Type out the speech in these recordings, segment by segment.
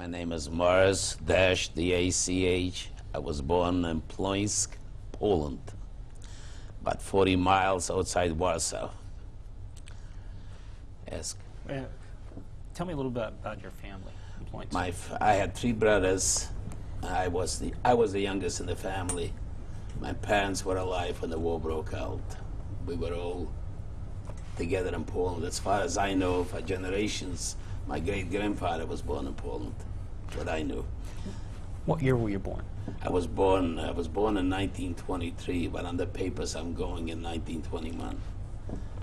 My name is Morris Dach, D-A-C-H. I was born in Plońsk, Poland, about 40 miles outside Warsaw. Ask. Tell me a little bit about your family in Plońsk. I had three brothers. I was the youngest in the family. My parents were alive when the war broke out. We were all together in Poland. As far as I know, for generations, my great-grandfather was born in Poland. What I knew. What year were you born? I was born in 1923, but on the papers I'm going in 1921.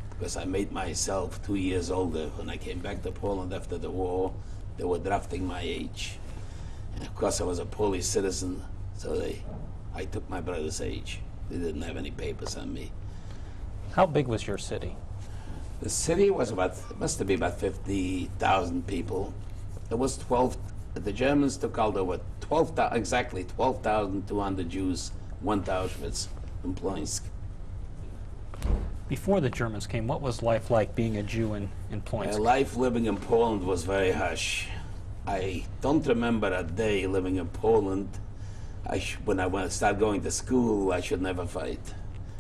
Because I made myself 2 years older. When I came back to Poland after the war, they were drafting my age. And of course I was a Polish citizen, so I took my brother's age. They didn't have any papers on me. How big was your city? The city was must have been about 50,000 people. There was 12, the Germans took out over exactly 12,200 Jews, went to Auschwitz in Plońsk. Before the Germans came, what was life like being a Jew in Plońsk? Life living in Poland was very harsh. I don't remember a day living in Poland. When I started going to school, I should never fight.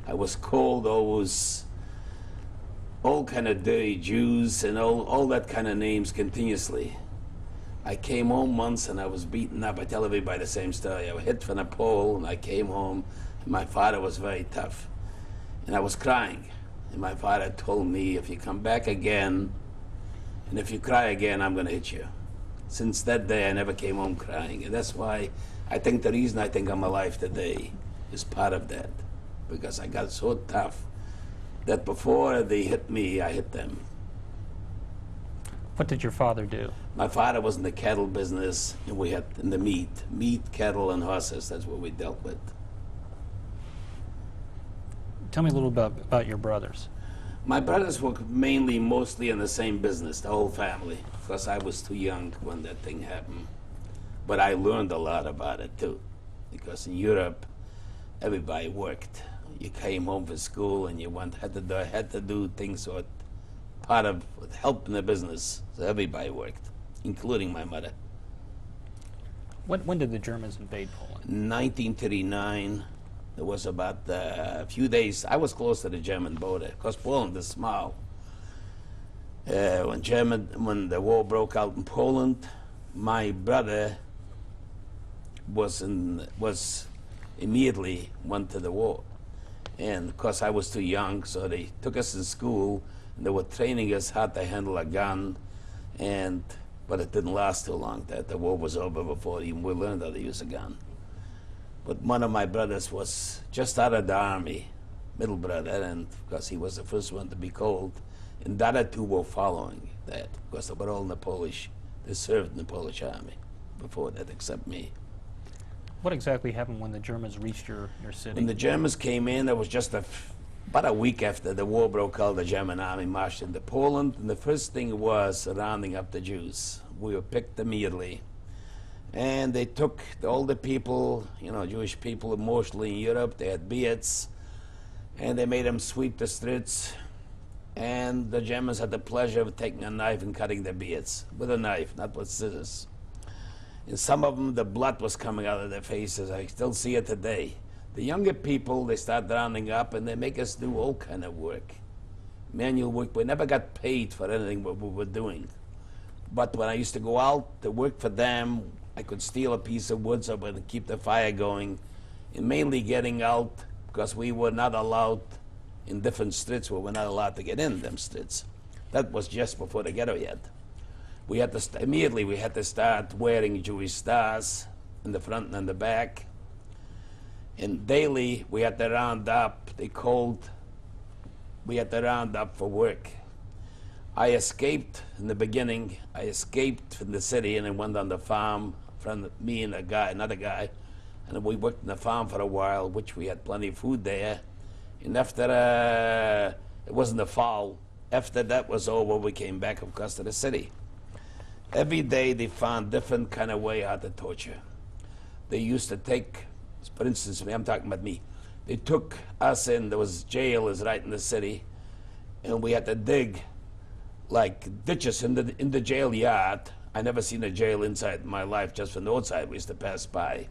I was called always all kind of dirty Jews and all that kind of names continuously. I came home once and I was beaten up. I tell everybody the same story. I was hit from a pole and I came home and my father was very tough. And I was crying. And my father told me, if you come back again and if you cry again, I'm going to hit you. Since that day, I never came home crying. And that's why I think the reason I think I'm alive today is part of that. Because I got so tough that before they hit me, I hit them. What did your father do? My father was in the cattle business, and we had in the meat, cattle, and horses. That's what we dealt with. Tell me a little bit about your brothers. My brothers were mostly in the same business, the whole family, because I was too young when that thing happened. But I learned a lot about it too, because in Europe, everybody worked. You came home from school and you had to do things that part of helping the business. So everybody worked, including my mother. When did the Germans invade Poland? 1939. There was about a few days. I was close to the German border because Poland is small. When the war broke out in Poland, my brother immediately went to the war. And of course I was too young, so they took us to school and they were training us how to handle a gun, but it didn't last too long. The war was over before even we learned how to use a gun. But one of my brothers was just out of the army, middle brother, and because he was the first one to be called, and the other two were following that, because they were all they served in the Polish army before that, except me. What exactly happened when the Germans reached your city? When the Germans came in, there was just about a week after the war broke out, the German army marched into Poland, and the first thing was rounding up the Jews. We were picked immediately. And they took all the people, Jewish people mostly in Europe, they had beards, and they made them sweep the streets. And the Germans had the pleasure of taking a knife and cutting their beards with a knife, not with scissors. And some of them, the blood was coming out of their faces. I still see it today. The younger people, they start rounding up and they make us do all kind of work. Manual work. We never got paid for anything what we were doing. But when I used to go out to work for them, I could steal a piece of wood so I would keep the fire going. And mainly getting out because we were not allowed in different streets. We were not allowed to get in them streets. That was just before the ghetto yet. We had to immediately we had to start wearing Jewish stars in the front and in the back. And daily we had to round up. We had to round up for work. I escaped in the beginning. I escaped from the city and I went on the farm. Me and another guy, and we worked in the farm for a while, which we had plenty of food there. And after it wasn't the fall. After that was over, we came back, of course, to the city. Every day they found different kind of way how to torture. They used to take, for instance, I'm talking about me. They took us in. There was jail is right in the city, and we had to dig like ditches in the jail yard. I never seen a jail inside in my life, just from the outside. We used to pass by.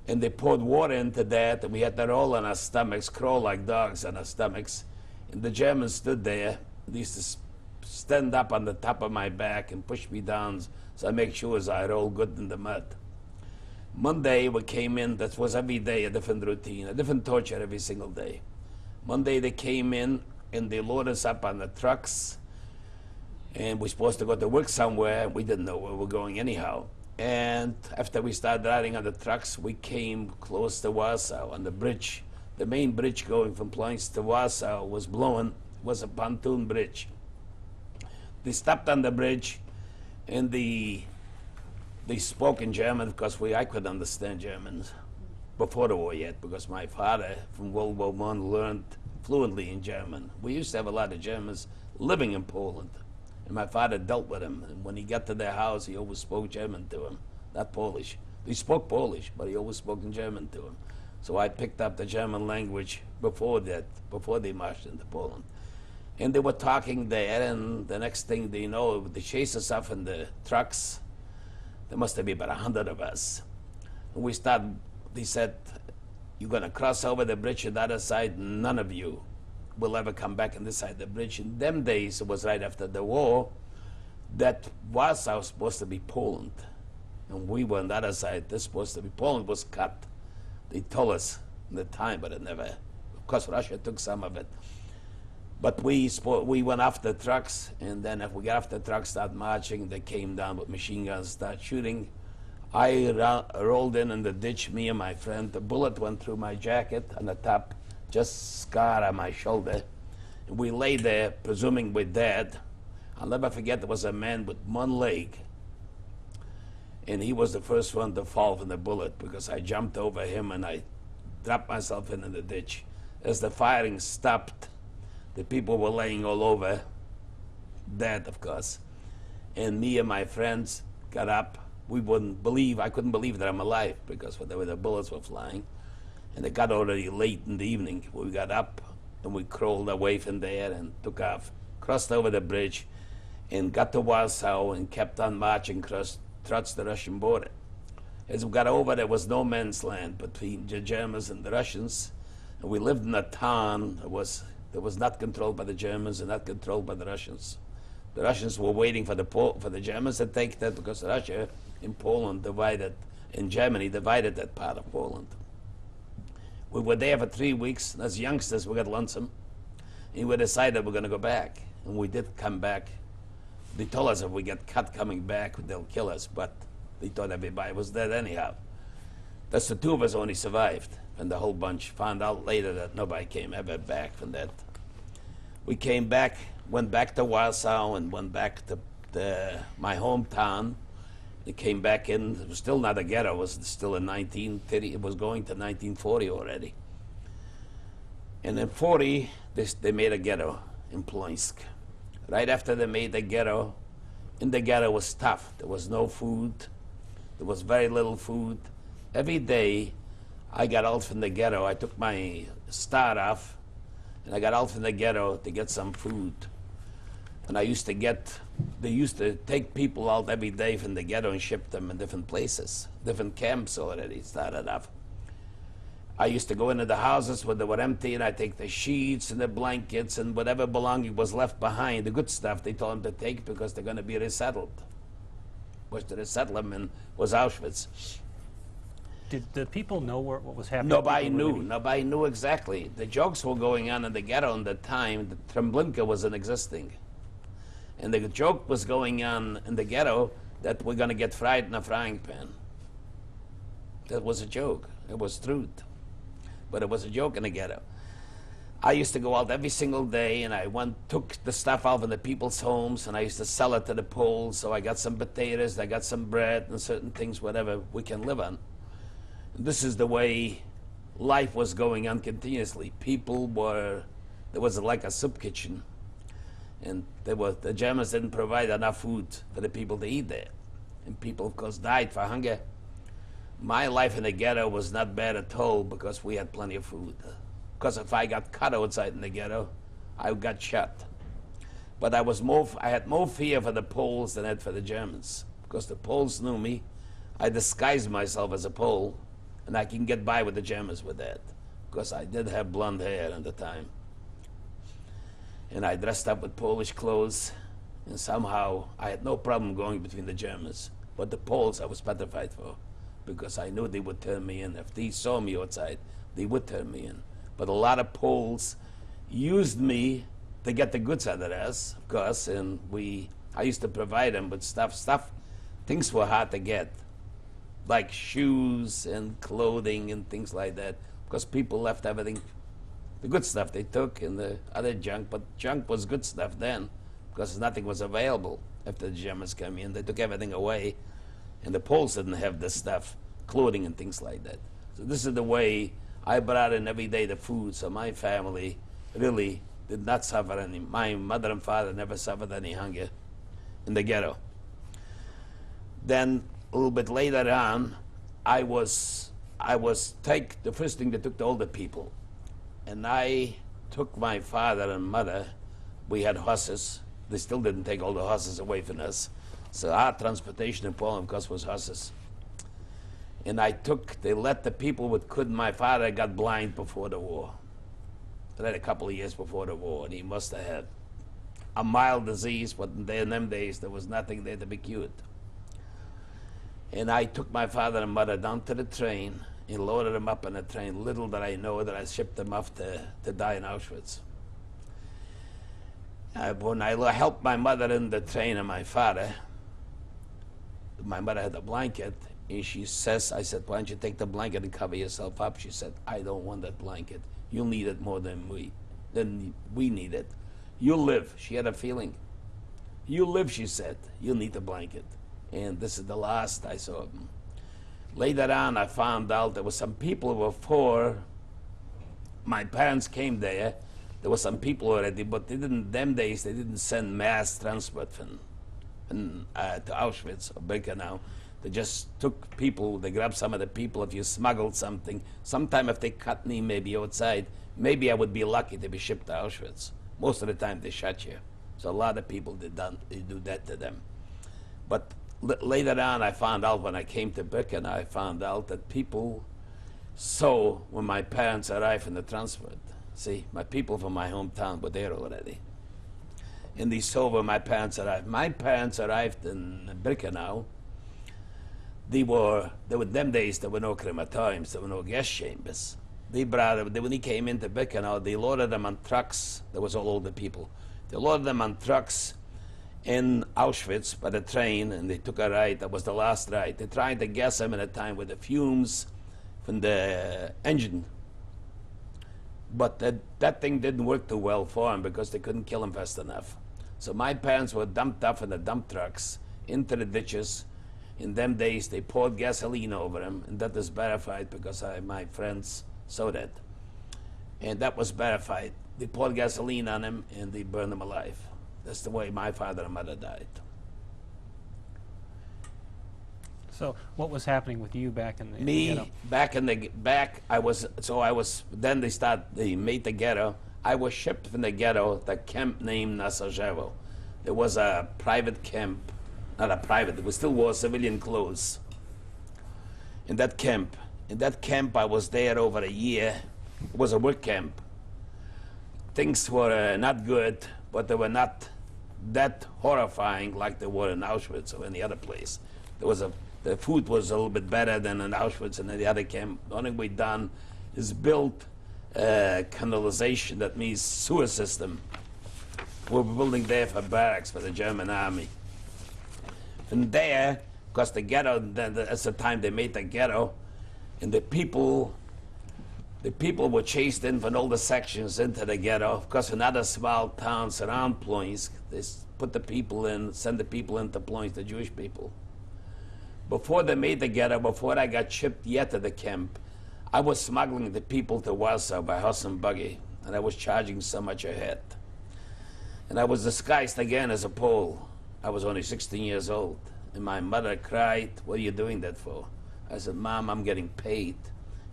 And they poured water into that, and we had to roll on our stomachs, crawl like dogs on our stomachs. And the Germans stood there. They used to stand up on the top of my back and push me down, so I make sure I roll good in the mud. Monday we came in. That was every day a different routine, a different torture every single day. Monday they came in and they loaded us up on the trucks, and we're supposed to go to work somewhere. We didn't know where we were going anyhow. And after we started riding on the trucks, we came close to Warsaw on the bridge. The main bridge going from Plońsk to Warsaw was blowing, was a pontoon bridge. They stopped on the bridge, and they spoke in German, because I couldn't understand German before the war yet, because my father from World War I learned fluently in German. We used to have a lot of Germans living in Poland, and my father dealt with them. And when he got to their house, he always spoke German to him, not Polish. He spoke Polish, but he always spoke in German to him. So I picked up the German language before that, before they marched into Poland. And they were talking there, and the next thing they know, they chased us off in the trucks. There must have been about 100 of us. And we started, they said, you're going to cross over the bridge on the other side, none of you will ever come back on this side of the bridge. In them days, it was right after the war, that Warsaw was supposed to be Poland. And we were on the other side, this was supposed to be, Poland was cut. They told us in the time, but it never, of course Russia took some of it. But we went after trucks, and then if we got off the trucks, started marching, they came down with machine guns, started shooting. I rolled in the ditch, me and my friend. The bullet went through my jacket on the top, just scar on my shoulder. And we lay there, presuming we're dead. I'll never forget, there was a man with one leg, and he was the first one to fall from the bullet, because I jumped over him and I dropped myself in the ditch. As the firing stopped, the people were laying all over, dead, of course. And me and my friends got up. We wouldn't believe, I couldn't believe that I'm alive, because the bullets were flying. And it got already late in the evening. We got up and we crawled away from there and took off, crossed over the bridge, and got to Warsaw and kept on marching towards the Russian border. As we got over, there was no man's land between the Germans and the Russians. And we lived in a town that was not controlled by the Germans and not controlled by the Russians. The Russians were waiting for the Germans to take that, because Russia and Poland divided, and Germany divided that part of Poland. We were there for 3 weeks, and as youngsters we got lonesome, and we decided we're going to go back. And we did come back. They told us if we get caught coming back, they'll kill us, but they thought everybody was dead anyhow. That's the two of us only survived, and the whole bunch found out later that nobody came ever back from that. We came back, went back to Warsaw, and went back to my hometown. It came back in. It was still not a ghetto. It was still in 1930. It was going to 1940 already. And in 40, they made a ghetto in Plońsk. Right after they made the ghetto, in the ghetto was tough. There was no food. There was very little food. Every day, I got out from the ghetto. I took my start off, and I got out from the ghetto to get some food. And they used to take people out every day from the ghetto and ship them in different places, different camps already started off. I used to go into the houses when they were empty, and I take the sheets and the blankets and whatever belonging was left behind, the good stuff they told them to take, because they're going to be resettled. Which the resettlement was Auschwitz. Did the people know what was happening? Nobody knew. Nobody knew exactly. The jokes were going on in the ghetto at the time. The Treblinka wasn't existing. And the joke was going on in the ghetto that we're going to get fried in a frying pan. That was a joke. It was truth. But it was a joke in the ghetto. I used to go out every single day, and I took the stuff out of the people's homes, and I used to sell it to the Poles. So I got some potatoes, I got some bread, and certain things, whatever we can live on. And this is the way life was going on continuously. There was like a soup kitchen. And the Germans didn't provide enough food for the people to eat there. And people, of course, died for hunger. My life in the ghetto was not bad at all, because we had plenty of food. Because if I got caught outside in the ghetto, I got shot. But I had more fear for the Poles than I had for the Germans, because the Poles knew me. I disguised myself as a Pole, and I can get by with the Germans with that, because I did have blonde hair at the time. And I dressed up with Polish clothes, and somehow I had no problem going between the Germans. But the Poles I was petrified for, because I knew they would turn me in. If they saw me outside, they would turn me in. But a lot of Poles used me to get the goods out of us, of course, and I used to provide them with stuff. Things were hard to get, like shoes and clothing and things like that, because people left everything, the good stuff they took, and the other junk, but junk was good stuff then, because nothing was available after the Germans came in. They took everything away, and the Poles didn't have this stuff, clothing and things like that. So this is the way I brought in every day the food, so my family really did not suffer any. My mother and father never suffered any hunger in the ghetto. Then a little bit later on, I was the first thing they took the older people, and I took my father and mother. We had horses. They still didn't take all the horses away from us, so our transportation in Poland, of course, was horses. And they let the people with couldn't. My father got blind before the war. He had a couple of years before the war, and he must have had a mild disease, but in them days there was nothing there to be cured. And I took my father and mother down to the train and loaded them up on the train. Little did I know that I shipped them off to die in Auschwitz. When I helped my mother in the train and my father, my mother had a blanket, and she says, I said, why don't you take the blanket and cover yourself up? She said, I don't want that blanket. You'll need it more than we need it. You'll live. She had a feeling. You'll live, she said. You'll need the blanket. And this is the last I saw of them. Later on, I found out there were some people before my parents came there. There were some people already, but them days, they didn't send mass transport to Auschwitz or Birkenau. They just took people, they grabbed some of the people. If you smuggled something, sometime if they cut me maybe outside, maybe I would be lucky to be shipped to Auschwitz. Most of the time they shot you. So a lot of people they do that to them. But later on I found out, when I came to Birkenau, I found out that people saw when my parents arrived in the transport. See, my people from my hometown were there already. And they saw when my parents arrived. My parents arrived in Birkenau. Them days, there were no crematoriums, there were no gas chambers. When he came into Birkenau, they loaded them on trucks. There was all older people. They loaded them on trucks in Auschwitz by the train, and they took a ride. That was the last ride. They tried to gas them at a time with the fumes from the engine. But that thing didn't work too well for them, because they couldn't kill them fast enough. So my parents were dumped off in the dump trucks into the ditches. In them days, they poured gasoline over them, and that is verified because my friends saw that. And that was verified. They poured gasoline on them, and they burned them alive. That's the way my father and mother died. So what was happening with you back in the ghetto? Then they made the ghetto. I was shipped from the ghetto to a camp named Nasajevo. There was a private camp. Not a private, we still wore civilian clothes in that camp. In that camp, I was there over a year. It was a work camp. Things were not good, but they were not that horrifying like they were in Auschwitz or any other place. The food was a little bit better than in Auschwitz and in the other camp. The only way done is built canalization, that means sewer system. We were building there for barracks for the German army. And there, because the ghetto, that's the time they made the ghetto, and the people were chased in from all the sections into the ghetto. Of course, in other small towns around Ploensk, they put the people in, send the people into Ploensk, the Jewish people. Before they made the ghetto, before I got shipped yet to the camp, I was smuggling the people to Warsaw by horse and buggy, and I was charging so much a head. And I was disguised again as a Pole. I was only 16 years old, and my mother cried, what are you doing that for? I said, Mom, I'm getting paid,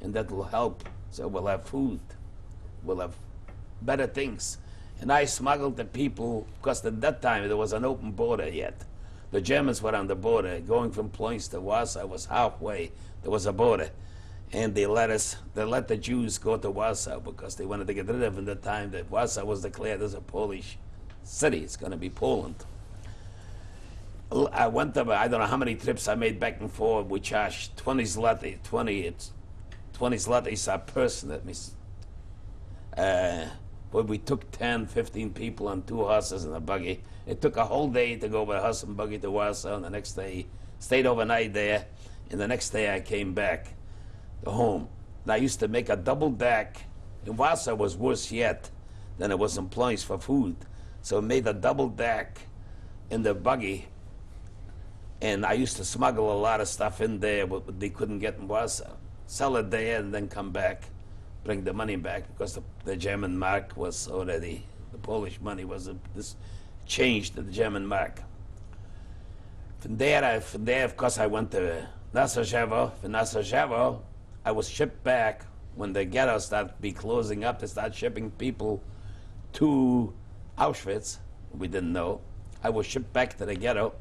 and that will help. So we'll have food, we'll have better things. And I smuggled the people, because at that time there was an open border yet. The Germans were on the border. Going from Ploins to Warsaw was halfway. There was a border. And they let the Jews go to Warsaw because they wanted to get rid of them at the time that Warsaw was declared as a Polish city. It's going to be Poland. I went to, I don't know how many trips I made back and forth. We charged 20 zlotys a person. That means, but we took 10, 15 people on 2 horses and a buggy. It took a whole day to go by horse and buggy to Warsaw, and the next day, stayed overnight there, and the next day I came back to home. And I used to make a double deck. In Warsaw was worse yet than it was in Ploins for food. So I made a double deck in the buggy, and I used to smuggle a lot of stuff in there but they couldn't get in Warsaw. Sell it there and then come back, bring the money back because the German mark was already, the Polish money was this changed to the German mark. From there, of course, I went to Nasajevo. From Nasajevo, I was shipped back when the ghetto started to be closing up. They started shipping people to Auschwitz. We didn't know. I was shipped back to the ghetto,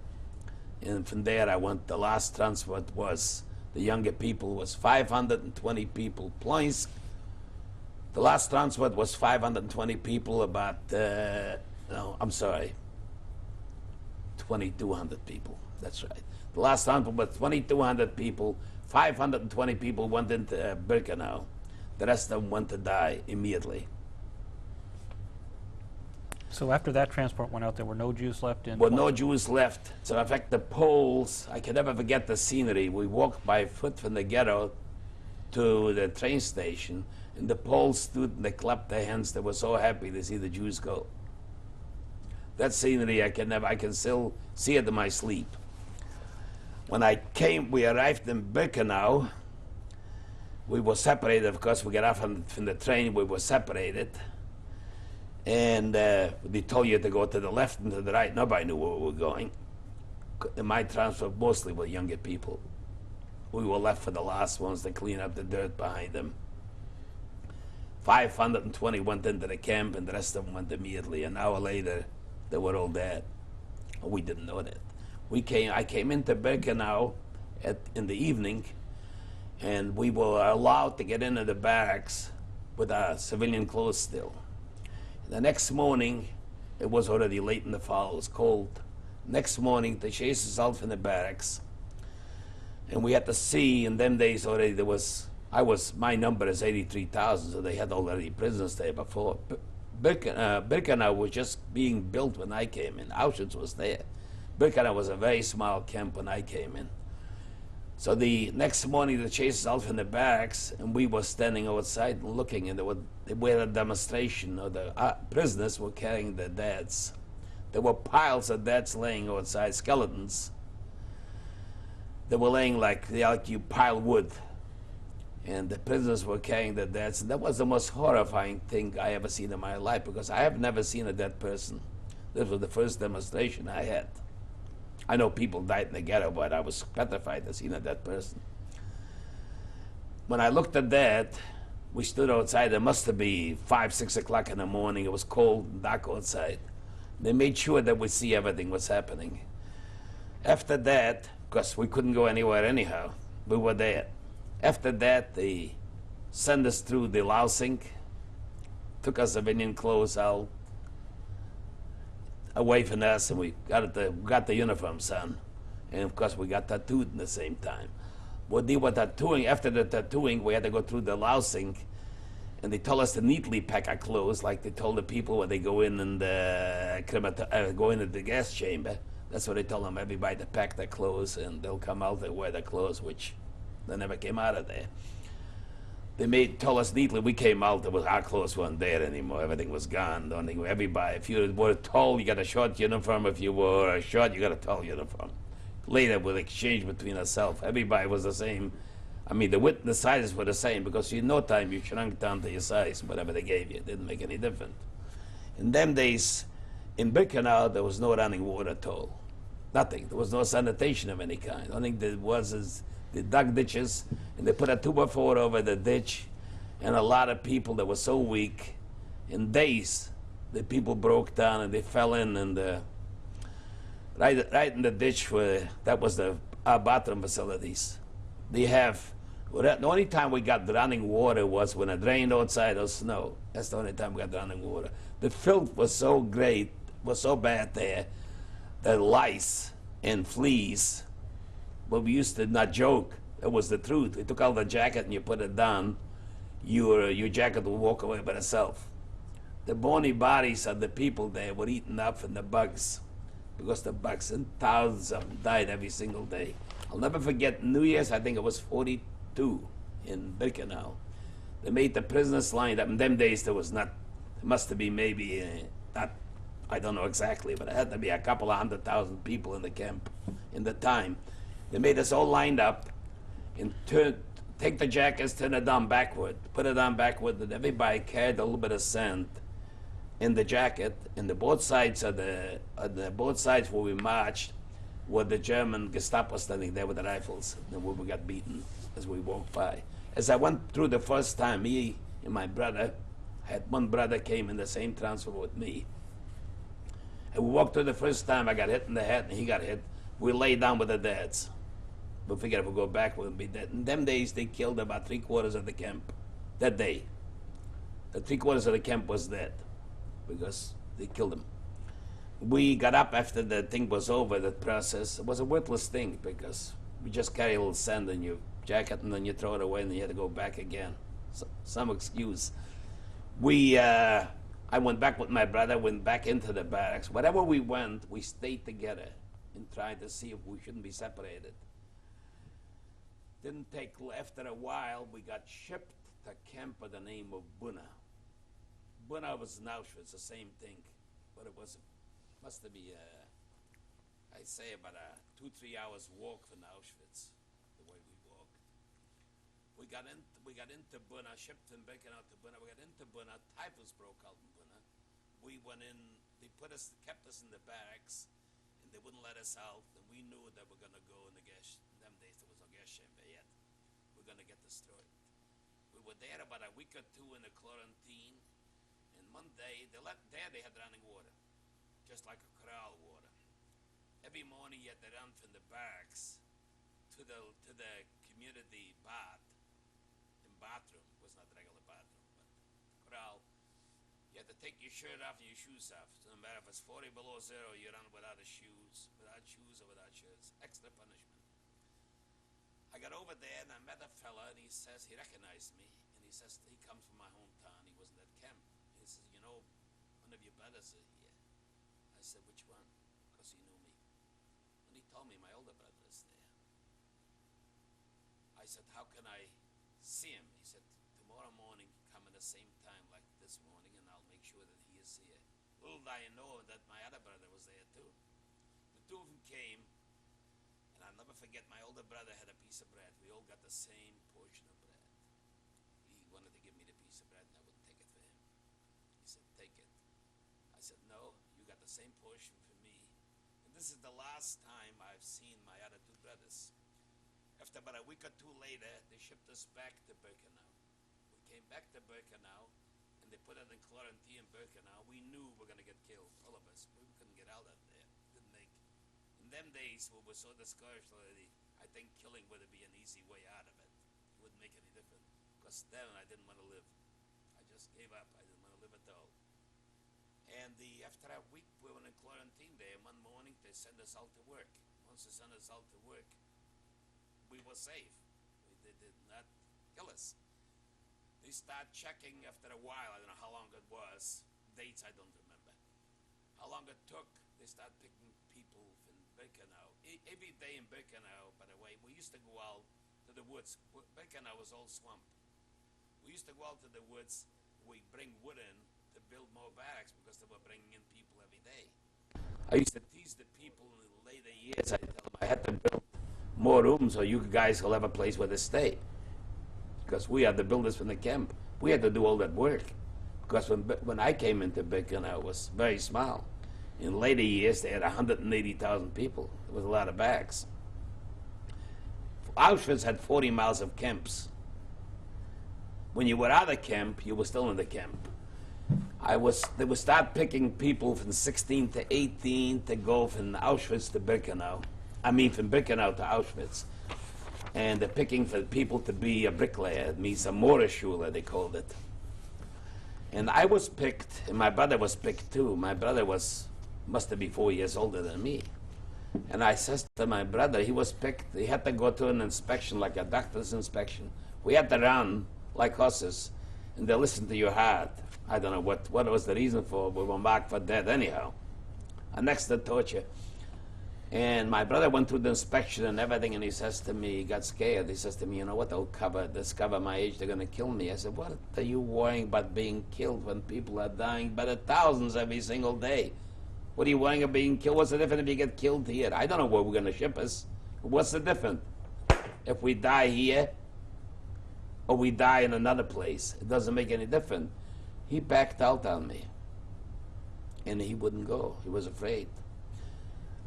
and from there I went. The last transport was the younger people was 520 people. Ploins. The last transport was 520 people. About no, I'm sorry, 2,200 people. That's right. The last transport was 2,200 people. 520 people went into Birkenau. The rest of them went to die immediately. So after that transport went out, there were no Jews left in? Well, no Jews left. So in fact, the Poles, I can never forget the scenery. We walked by foot from the ghetto to the train station, and the Poles stood and they clapped their hands. They were so happy to see the Jews go. That scenery, I can still see it in my sleep. When we arrived in Birkenau. We were separated, of course. We got off from the train, we were separated. And they told you to go to the left and to the right. Nobody knew where we were going. In my transfer, mostly were younger people. We were left for the last ones to clean up the dirt behind them. 520 went into the camp, and the rest of them went immediately. An hour later, they were all dead. We didn't know that. I came into Birkenau in the evening, and we were allowed to get into the barracks with our civilian clothes still. The next morning, it was already late in the fall, it was cold. Next morning, they chased us out from the barracks, and we had to see, in them days already my number is 83,000, so they had already prisoners there before. Birkenau was just being built when I came in. Auschwitz was there. Birkenau was a very small camp when I came in. So the next morning, they chased us out from the barracks, and we were standing outside and looking, and we had a demonstration. The prisoners were carrying their deads. There were piles of deads laying outside, skeletons. They were laying like you pile wood, and the prisoners were carrying their deads. And that was the most horrifying thing I ever seen in my life, because I have never seen a dead person. This was the first demonstration I had. I know people died in the ghetto, but I was petrified to see a dead person. When I looked at that, we stood outside. It must have been 5, 6 o'clock in the morning. It was cold and dark outside. They made sure that we see everything was happening. After that, because we couldn't go anywhere anyhow, we were there. After that, they sent us through the lousing, took our civilian clothes out, away from us, and we got the uniforms on. And of course, we got tattooed at the same time. What they were tattooing, after the tattooing, we had to go through the lousing, and they told us to neatly pack our clothes, like they told the people when they go in and go into the gas chamber. That's what they told them, everybody to pack their clothes, and they'll come out and wear their clothes, which they never came out of there. They told us neatly, we came out, our clothes weren't there anymore, everything was gone. Everybody, if you were tall, you got a short uniform. If you were short, you got a tall uniform. Later, we'll exchange between ourselves. Everybody was the same. I mean, the width and the sizes were the same, because in no time you shrunk down to your size, whatever they gave you. It didn't make any difference. In them days, in Birkenau, there was no running water at all. Nothing. There was no sanitation of any kind. The only thing there was is they dug ditches, and they put a 2x4 over the ditch, and a lot of people that were so weak, in days, the people broke down and they fell in, and right in the ditch where that was our bathroom facilities. They have, well, the only time we got running water was when it rained outside or snow. That's the only time we got running water. The filth was so great, was so bad there, that lice and fleas, but we used to not joke. It was the truth. You took out the jacket and you put it down, your jacket would walk away by itself. The bony bodies of the people there were eaten up in the bugs, because the bugs, and thousands of them died every single day. I'll never forget New Year's, I think it was 42 in Birkenau. They made the prisoners lined up. In them days, there was not, there must have been maybe, not, I don't know exactly, but it had to be a couple of 100,000 people in the camp in the time. They made us all lined up and take the jackets, turn it down backward, put it on backward, and everybody carried a little bit of sand in the jacket, and the both sides of the both sides where we marched were the German Gestapo standing there with the rifles, and we got beaten as we walked by. As I went through the first time, me and my brother, had one brother came in the same transfer with me, and we walked through the first time. I got hit in the head, and he got hit. We lay down with the dads. We figured if we go back, we'll be dead. In them days, they killed about 3/4 of the camp that day. The 3/4 of the camp was dead, because they killed them. We got up after the thing was over, that process. It was a worthless thing, because we just carry a little sand in your jacket and then you throw it away and you had to go back again. So, some excuse. I went back with my brother, went back into the barracks. Wherever we went, we stayed together and tried to see if we shouldn't be separated. Didn't take, after a while, we got shipped to a camp by the name of Buna. Buna was in Auschwitz, the same thing, but it was, must be, I'd say about a 2-3 hours walk from Auschwitz, the way we walked. We got into Buna, shipped from Birkenau to Buna. We got into Buna, typhus broke out in Buna. We went in, they kept us in the barracks, and they wouldn't let us out, and we knew that we're gonna go in the gas, in them days there was no gas chamber yet. We're gonna get destroyed. We were there about a week or two in the quarantine, and one day, they had running water, just like a corral water. Every morning you had to run from the barracks to the community bath, and bathroom. It was not a regular bathroom, but corral. You had to take your shirt off and your shoes off. So no matter if it's 40 below zero, you run without shoes or without shirts. Extra punishment. I got over there and I met a fella, and he says, he recognized me, and he says, he comes from my hometown. He was in that camp. He says, you know, one of your brothers are here. I said, which one? Because he knew me. And he told me my older brother is there. I said, how can I see him? He said, tomorrow morning, come at the same time like this morning, and I'll make sure that he is here. Little did I know that my other brother was there too. The two of them came, and I'll never forget, my older brother had a piece of bread. We all got the same portion of bread. He wanted to give me the piece of bread, and I wouldn't take it for him. He said, take it. I said, no, you got the same portion for me. And this is the last time I've seen my other two brothers. After about a week or two later, they shipped us back to Birkenau. We came back to Birkenau, and they put us in quarantine in Birkenau. We knew we were going to get killed, all of us. We couldn't get out of there. Didn't make. In them days, we were so discouraged already, I think killing would be an easy way out of it. It wouldn't make any difference. Because then I didn't want to live. I just gave up. I didn't want to live at all. And after a week, we were in quarantine there. One morning, they sent us out to work. Once they sent us out to work, we were safe. They did not kill us. They start checking after a while. I don't know how long it was. Dates I don't remember. How long it took, they start picking people in Birkenau. Every day in Birkenau, by the way, we used to go out to the woods. Birkenau was all swamp. We used to go out to the woods. We bring wood in to build more barracks because they were bringing in people every day. I used to tease the people in the later years. I tell them I had to build more rooms so you guys will have a place where to stay. Because we are the builders from the camp. We had to do all that work. Because when I came into Birkenau, it was very small. In later years, they had 180,000 people. There was a lot of barracks. Auschwitz had 40 miles of camps. When you were out of camp, you were still in the camp. They would start picking people from 16 to 18 to go from Auschwitz to Birkenau. I mean, from Birkenau to Auschwitz. And they're picking for people to be a bricklayer. It means a mortar schuler, they called it. And I was picked, and my brother was picked too. My brother must have been 4 years older than me. And I says to my brother, he was picked, he had to go to an inspection, like a doctor's inspection. We had to run like horses, and they listen to your heart. I don't know what was the reason for, we were marked for dead anyhow. And next to torture. And my brother went through the inspection and everything, and he says to me, he got scared. He says to me, you know what, they'll discover my age, they're going to kill me. I said, what are you worrying about being killed when people are dying by the thousands every single day? What are you worrying about being killed? What's the difference if you get killed here? I don't know where we're going to ship us. What's the difference? If we die here or we die in another place, it doesn't make any difference. He backed out on me, and he wouldn't go. He was afraid.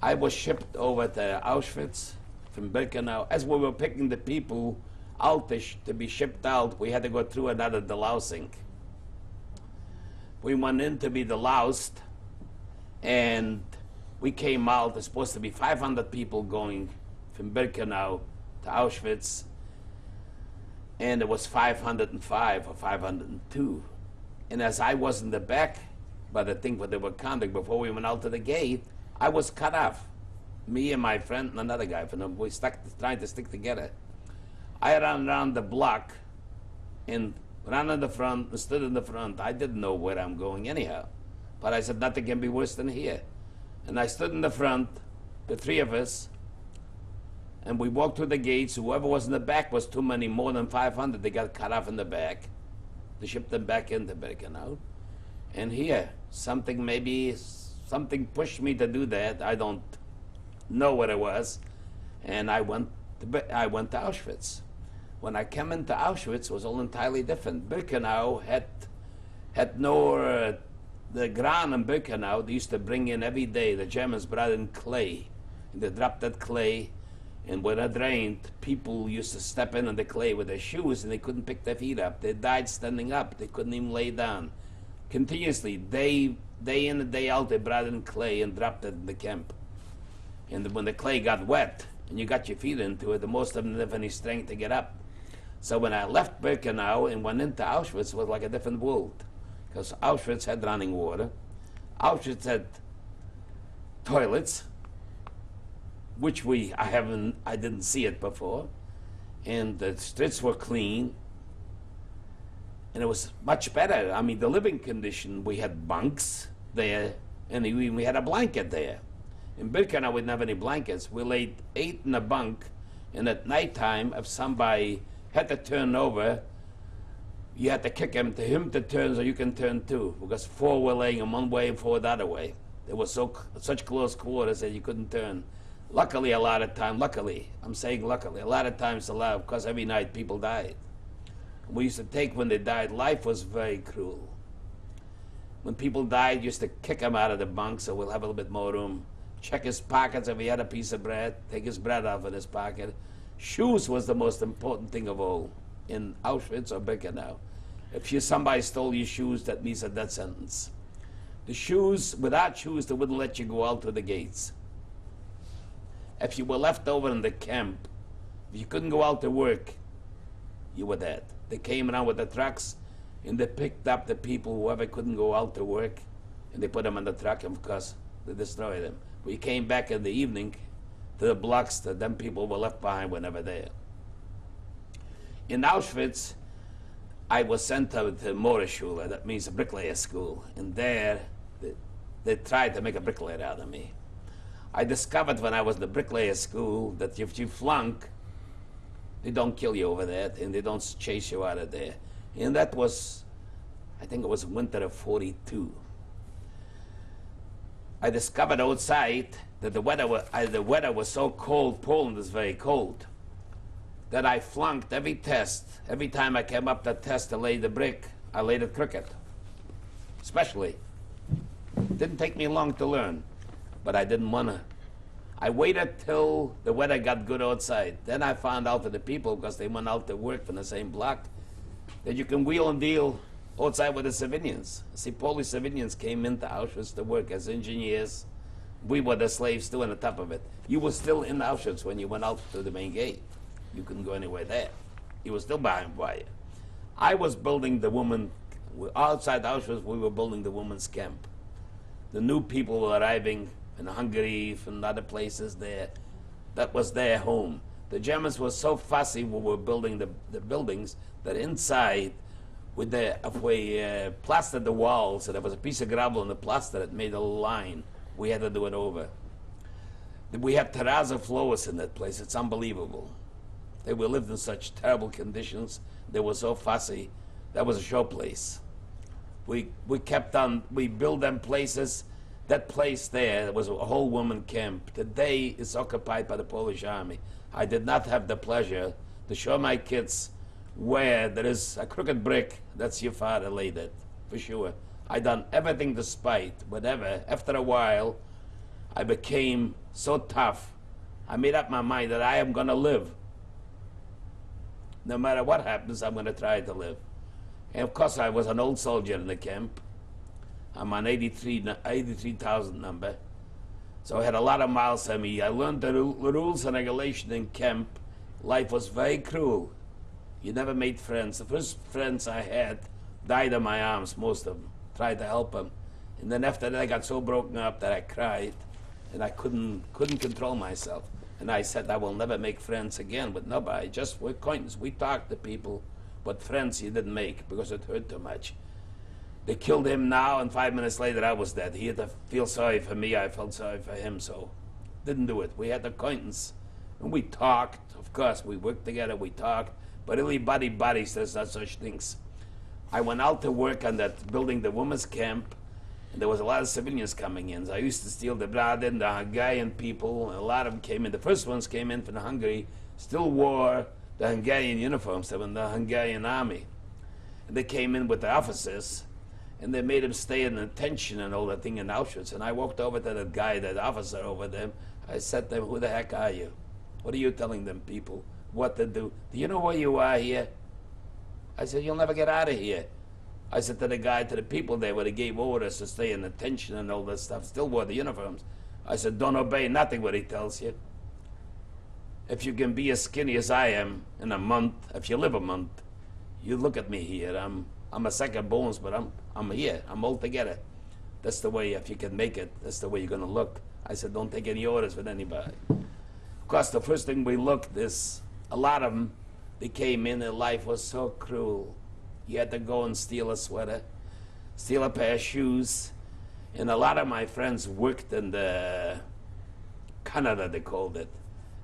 I was shipped over to Auschwitz from Birkenau. As we were picking the people out to be shipped out, we had to go through another delousing. We went in to be deloused, and we came out. There's supposed to be 500 people going from Birkenau to Auschwitz, and it was 505 or 502. And as I was in the back, by the thing what they were counting before we went out to the gate, I was cut off. Me and my friend and another guy from them, we trying to stick together. I ran around the block and ran in the front and stood in the front. I didn't know where I'm going anyhow. But I said, nothing can be worse than here. And I stood in the front, the three of us, and we walked through the gates. Whoever was in the back was too many, more than 500. They got cut off in the back. They shipped them back into Birkenau. And here, something pushed me to do that. I don't know what it was. And I went to Auschwitz. When I came into Auschwitz, it was all entirely different. Birkenau had no, the ground in Birkenau, they used to bring in every day, the Germans brought in clay. And they dropped that clay, and when it rained, people used to step in the clay with their shoes, and they couldn't pick their feet up. They died standing up. They couldn't even lay down. Continuously, day in and day out, they brought in clay and dropped it in the camp. And when the clay got wet, and you got your feet into it, the most of them didn't have any strength to get up. So when I left Birkenau and went into Auschwitz, it was like a different world. Because Auschwitz had running water. Auschwitz had toilets, which I didn't see it before. And the streets were clean. And it was much better. I mean, the living condition, we had bunks there, and we had a blanket there. In Birkenau, we didn't have any blankets. We laid 8 in a bunk, and at nighttime, if somebody had to turn over, you had to kick him to turn so you can turn too, because 4 were laying in one way and 4 the other way. There was such close quarters that you couldn't turn. Luckily, a lot of times, I'm saying luckily, a lot of times allowed, because every night people died. We used to take, when they died, life was very cruel. When people died, you used to kick them out of the bunk so we'll have a little bit more room. Check his pockets if he had a piece of bread, take his bread off in his pocket. Shoes was the most important thing of all in Auschwitz or Birkenau. If somebody stole your shoes, that means a death sentence. The shoes, without shoes, they wouldn't let you go out to the gates. If you were left over in the camp, if you couldn't go out to work, you were dead. They came around with the trucks, and they picked up the people, whoever couldn't go out to work, and they put them on the truck, and of course, they destroyed them. We came back in the evening to the blocks that them people were left behind were never there. In Auschwitz, I was sent to the mortar schuler, that means a bricklayer school, and there, they tried to make a bricklayer out of me. I discovered when I was in the bricklayer school that if you flunk, they don't kill you over there, and they don't chase you out of there. And that was, I think it was winter of '42. I discovered outside that the weather was so cold, Poland is very cold, that I flunked every test. Every time I came up to test to lay the brick, I laid it crooked, especially. Didn't take me long to learn, but I didn't want to. I waited till the weather got good outside. Then I found out that the people, because they went out to work from the same block, that you can wheel and deal outside with the civilians. See, Polish civilians came into Auschwitz to work as engineers. We were the slaves too on the top of it. You were still in Auschwitz when you went out to the main gate. You couldn't go anywhere there. You were still behind fire. I was building the woman, outside Auschwitz, we were building the women's camp. The new people were arriving in Hungary, from other places there. That was their home. The Germans were so fussy when we were building the buildings that inside, if we plastered the walls, and there was a piece of gravel in the plaster that made a line, we had to do it over. We had terrazzo floors in that place. It's unbelievable. They were lived in such terrible conditions. They were so fussy. That was a show place. We kept on, we built them places. That place there was a whole woman camp. Today it's occupied by the Polish army. I did not have the pleasure to show my kids where there is a crooked brick. That's your father laid it, for sure. I done everything despite, whatever. After a while, I became so tough. I made up my mind that I am gonna live. No matter what happens, I'm gonna try to live. And of course, I was an old soldier in the camp. I'm on 83,000 number. So I had a lot of miles on me. I learned the rules and regulations in camp. Life was very cruel. You never made friends. The first friends I had died in my arms, most of them. Tried to help them. And then after that, I got so broken up that I cried. And I couldn't control myself. And I said, I will never make friends again with nobody. Just with acquaintances. We talked to people, but friends you didn't make because it hurt too much. They killed him now, and 5 minutes later I was dead. He had to feel sorry for me. I felt sorry for him, so didn't do it. We had acquaintance, and we talked. Of course, we worked together. We talked, but really, buddies. There's not such things. I went out to work on that building, the women's camp, and there was a lot of civilians coming in. So I used to steal the bread and the Hungarian people. And a lot of them came in. The first ones came in from Hungary, still wore the Hungarian uniforms. They were in the Hungarian army, and they came in with the officers. And they made him stay in attention and all that thing in Auschwitz. And I walked over to that guy, that officer over there. I said to him, who the heck are you? What are you telling them people what to do? Do you know where you are here? I said, you'll never get out of here. I said to the guy, to the people there, where they gave orders to stay in attention and all that stuff, still wore the uniforms. I said, don't obey nothing what he tells you. If you can be as skinny as I am in a month, if you live a month, you look at me here. I'm a sack of bones, but I'm here. I'm all together. That's the way, if you can make it, that's the way you're going to look. I said, don't take any orders with anybody. Of course, the first thing we looked is, a lot of them, they came in and life was so cruel. You had to go and steal a sweater, steal a pair of shoes. And a lot of my friends worked in the Canada, they called it.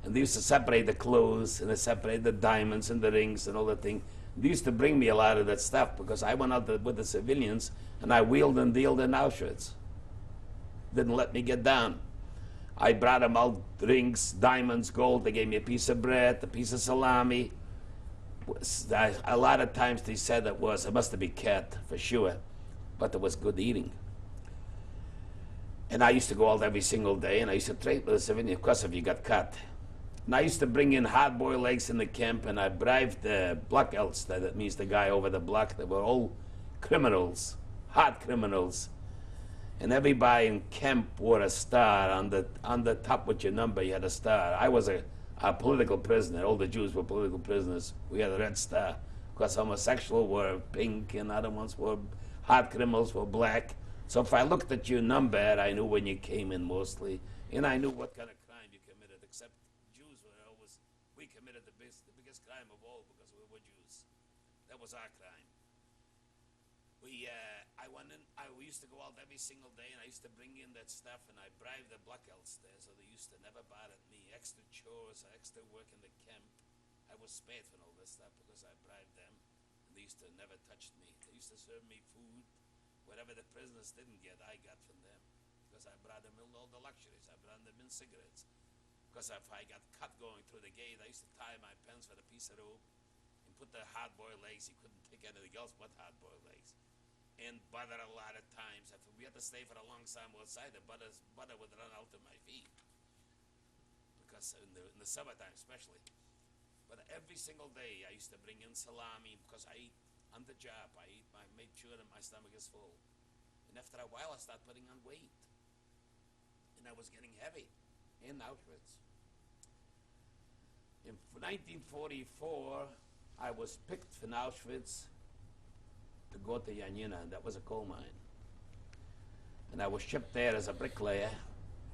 And they used to separate the clothes, and they separated the diamonds and the rings and all the thing. They used to bring me a lot of that stuff because I went out with the civilians and I wheeled and dealed in Auschwitz. Didn't let me get down. I brought them out rings, diamonds, gold. They gave me a piece of bread, a piece of salami. A lot of times they said it must have been cat for sure, but it was good eating. And I used to go out every single day and I used to trade with the civilians, of course, if you got cut. And I used to bring in hard-boiled eggs in the camp, and I bribed the block elves, that means the guy over the block, they were all criminals, hard criminals. And everybody in camp wore a star. On the top with your number, you had a star. I was a political prisoner. All the Jews were political prisoners. We had a red star. Because homosexuals were pink, and other ones were, hard criminals were black. So if I looked at your number, I knew when you came in mostly, and I knew what kind of crime you committed, except we committed the biggest crime of all because we were Jews. That was our crime. We used to go out every single day, and I used to bring in that stuff, and I bribed the black elves there, so they used to never bother me. Extra chores, extra work in the camp. I was spared from all this stuff because I bribed them, and they used to never touch me. They used to serve me food. Whatever the prisoners didn't get, I got from them because I brought them in all the luxuries. I brought them in cigarettes. Because if I got cut going through the gate, I used to tie my pants with a piece of rope and put the hard-boiled eggs. You couldn't take anything else but hard-boiled eggs. And butter a lot of times. If we had to stay for a long time outside, the butter would run out of my feet. Because in the summertime especially. But every single day I used to bring in salami because I on the job. I eat, I made sure that my stomach is full. And after a while, I started putting on weight. And I was getting heavy in Auschwitz. In 1944, I was picked from Auschwitz to go to Yanina. That was a coal mine. And I was shipped there as a bricklayer.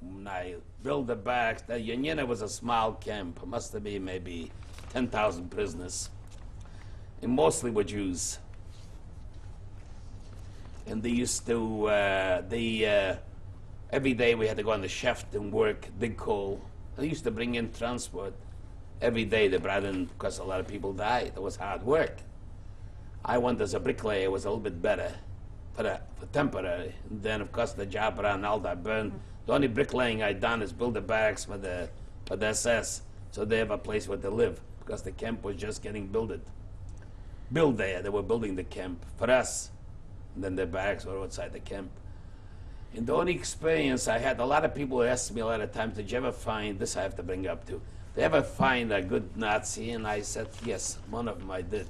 And I built the barracks. The Yanina was a small camp. It must have been maybe 10,000 prisoners. And mostly were Jews. And they used to, every day we had to go on the shaft and work, dig coal. They used to bring in transport. Every day they brought in, because a lot of people died. It was hard work. I went as a bricklayer. It was a little bit better for temporary. And then, of course, the job ran out. I burned. The only bricklaying I done is build the barracks for the SS, so they have a place where to live, because the camp was just getting built there. They were building the camp for us. And then the barracks were outside the camp. And the only experience I had, a lot of people asked me a lot of times, did you ever find, this I have to bring up too, did you ever find a good Nazi? And I said, yes, one of them I did.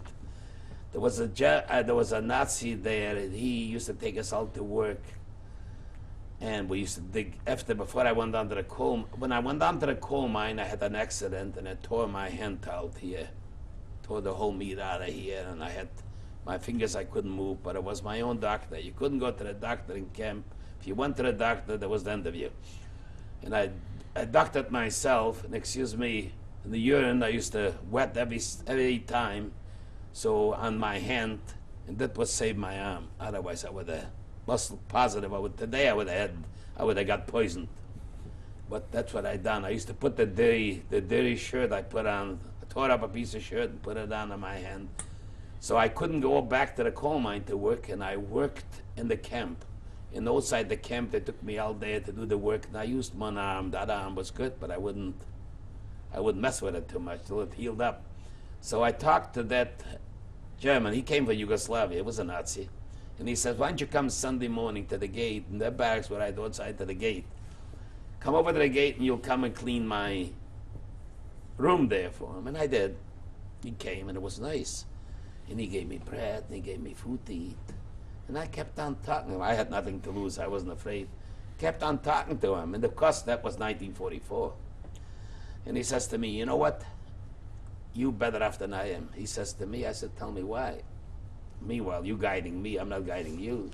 There was a Nazi there, and he used to take us out to work. And we used to dig, before I went down to the coal, when I went down to the coal mine, I had an accident, and I tore my hand out here. Tore the whole meat out of here, and I had my fingers I couldn't move, but it was my own doctor. You couldn't go to the doctor in camp. If you went to the doctor, that was the end of you. And I doctored myself, and excuse me, in the urine I used to wet every time, so on my hand, and that would save my arm. Otherwise I would have, positive, today I would have got poisoned. But that's what I done. I used to put the dirty shirt I put on, I tore up a piece of shirt and put it on my hand. So I couldn't go back to the coal mine to work, and I worked in the camp. And outside the camp, they took me all day to do the work, and I used one arm. That arm was good, but I wouldn't mess with it too much till it healed up. So I talked to that German. He came from Yugoslavia. He was a Nazi. And he says, why don't you come Sunday morning to the gate? And their barracks were right outside to the gate. Come over to the gate, and you'll come and clean my room there for him. And I did. He came, and it was nice. And he gave me bread, and he gave me food to eat. And I kept on talking to him. I had nothing to lose. I wasn't afraid. Kept on talking to him. And of course, that was 1944. And he says to me, you know what? You better off than I am. He says to me, I said, tell me why. Meanwhile, you guiding me. I'm not guiding you.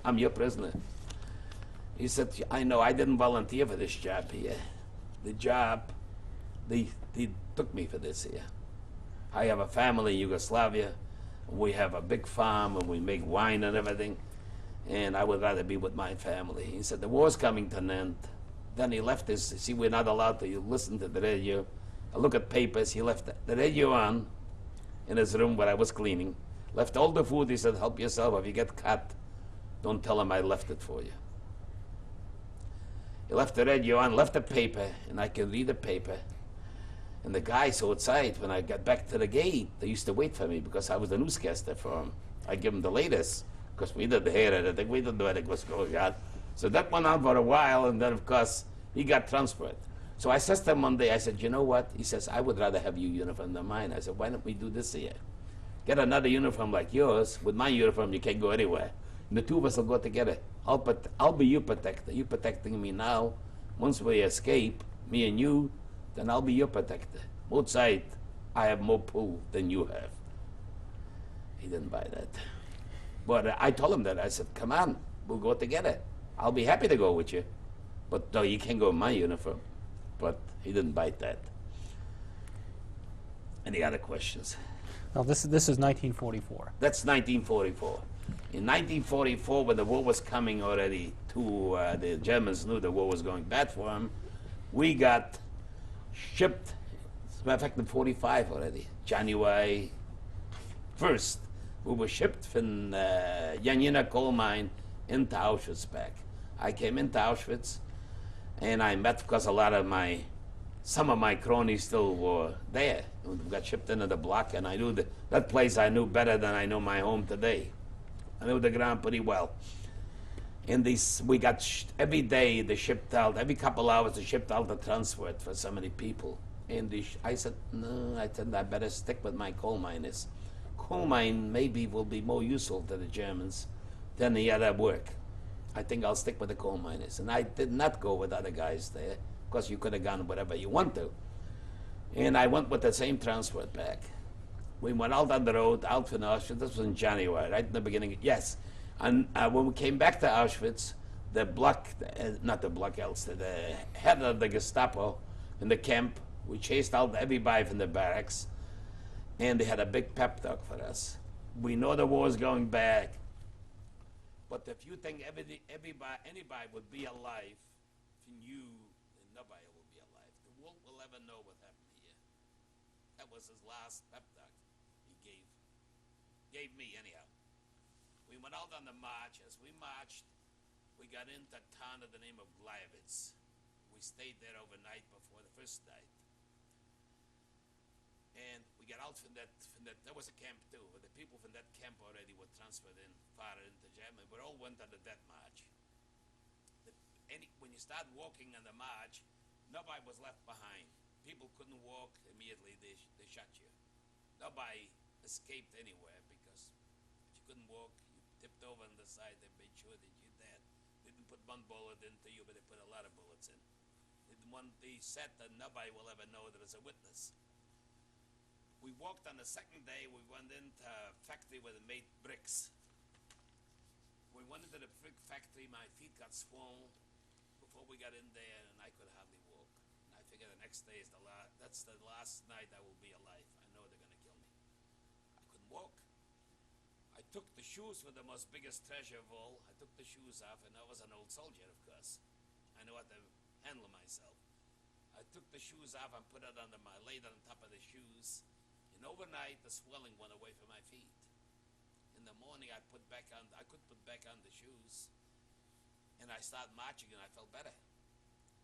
I'm your prisoner. He said, I know. I didn't volunteer for this job here. The job, they took me for this here. I have a family in Yugoslavia. We have a big farm, and we make wine and everything, and I would rather be with my family. He said, the war's coming to an end. Then he left his, see, we're not allowed to listen to the radio. I look at papers. He left the radio on in his room where I was cleaning. Left all the food. He said, help yourself. If you get cut, don't tell him I left it for you. He left the radio on, left the paper, and I could read the paper. And the guys outside, when I got back to the gate, they used to wait for me because I was the newscaster for them. I give them the latest, because we didn't hear anything. We didn't know anything was going on. So that went on for a while, and then, of course, he got transferred. So I said to him one day, I said, you know what? He says, I would rather have your uniform than mine. I said, why don't we do this here? Get another uniform like yours. With my uniform, you can't go anywhere. And the two of us will go together. I'll be your protector. You're protecting me now. Once we escape, me and you, then I'll be your protector. Both sides, I have more pull than you have. He didn't buy that. But I told him that. I said, come on, we'll go together. I'll be happy to go with you. But no, you can't go in my uniform. But he didn't bite that. Any other questions? Now, this is 1944. That's 1944. In 1944, when the war was coming already to, the Germans knew the war was going bad for them, we got shipped, as a matter of fact, in 45 already, January 1st, we were shipped from Janina coal mine into Auschwitz back. I came into Auschwitz, and I met, because some of my cronies still were there. We got shipped into the block, and I knew that place I knew better than I know my home today. I knew the ground pretty well. And we got every day they shipped out, every couple hours they shipped out the transport for so many people. And I said, no, I better stick with my coal miners. coal mine maybe will be more useful to the Germans than the other work. I think I'll stick with the coal miners. And I did not go with other guys there, because you could have gone whatever you want to. And I went with the same transport back. We went out on the road, out from Auschwitz. This was in January, right in the beginning. Yes. And when we came back to Auschwitz, the not the Block Elster, the head of the Gestapo in the camp, we chased out everybody from the barracks, and they had a big pep talk for us. We know the war's going back, but if you think anybody would be alive, if you knew, then nobody will be alive. The world will ever know what happened here. That was his last pep talk he gave me anyhow. We went out on the march. As we marched, we got into a town of the name of Gleiwitz. We stayed there overnight before the first night. And we got out from that, there was a camp too, but the people from that camp already were transferred in, far into Germany. We all went on the death march. When you start walking on the march, nobody was left behind. People couldn't walk immediately, they shot you. Nobody escaped anywhere, because if you couldn't walk, you tipped over on the side, they made sure that you're dead. They didn't put one bullet into you, but they put a lot of bullets in. They said that nobody will ever know there is a witness. We walked on the second day, we went into a factory where they made bricks. We went into the brick factory, my feet got swollen before we got in there, and I could hardly walk. And I figured the next day is that's the last night I will be alive. I know they're gonna kill me. I couldn't walk. I took the shoes with the most biggest treasure of all. I took the shoes off, and I was an old soldier, of course. I know how to handle myself. I took the shoes off and put it laid it on top of the shoes. And overnight, the swelling went away from my feet. In the morning, I could put back on the shoes, and I started marching, and I felt better.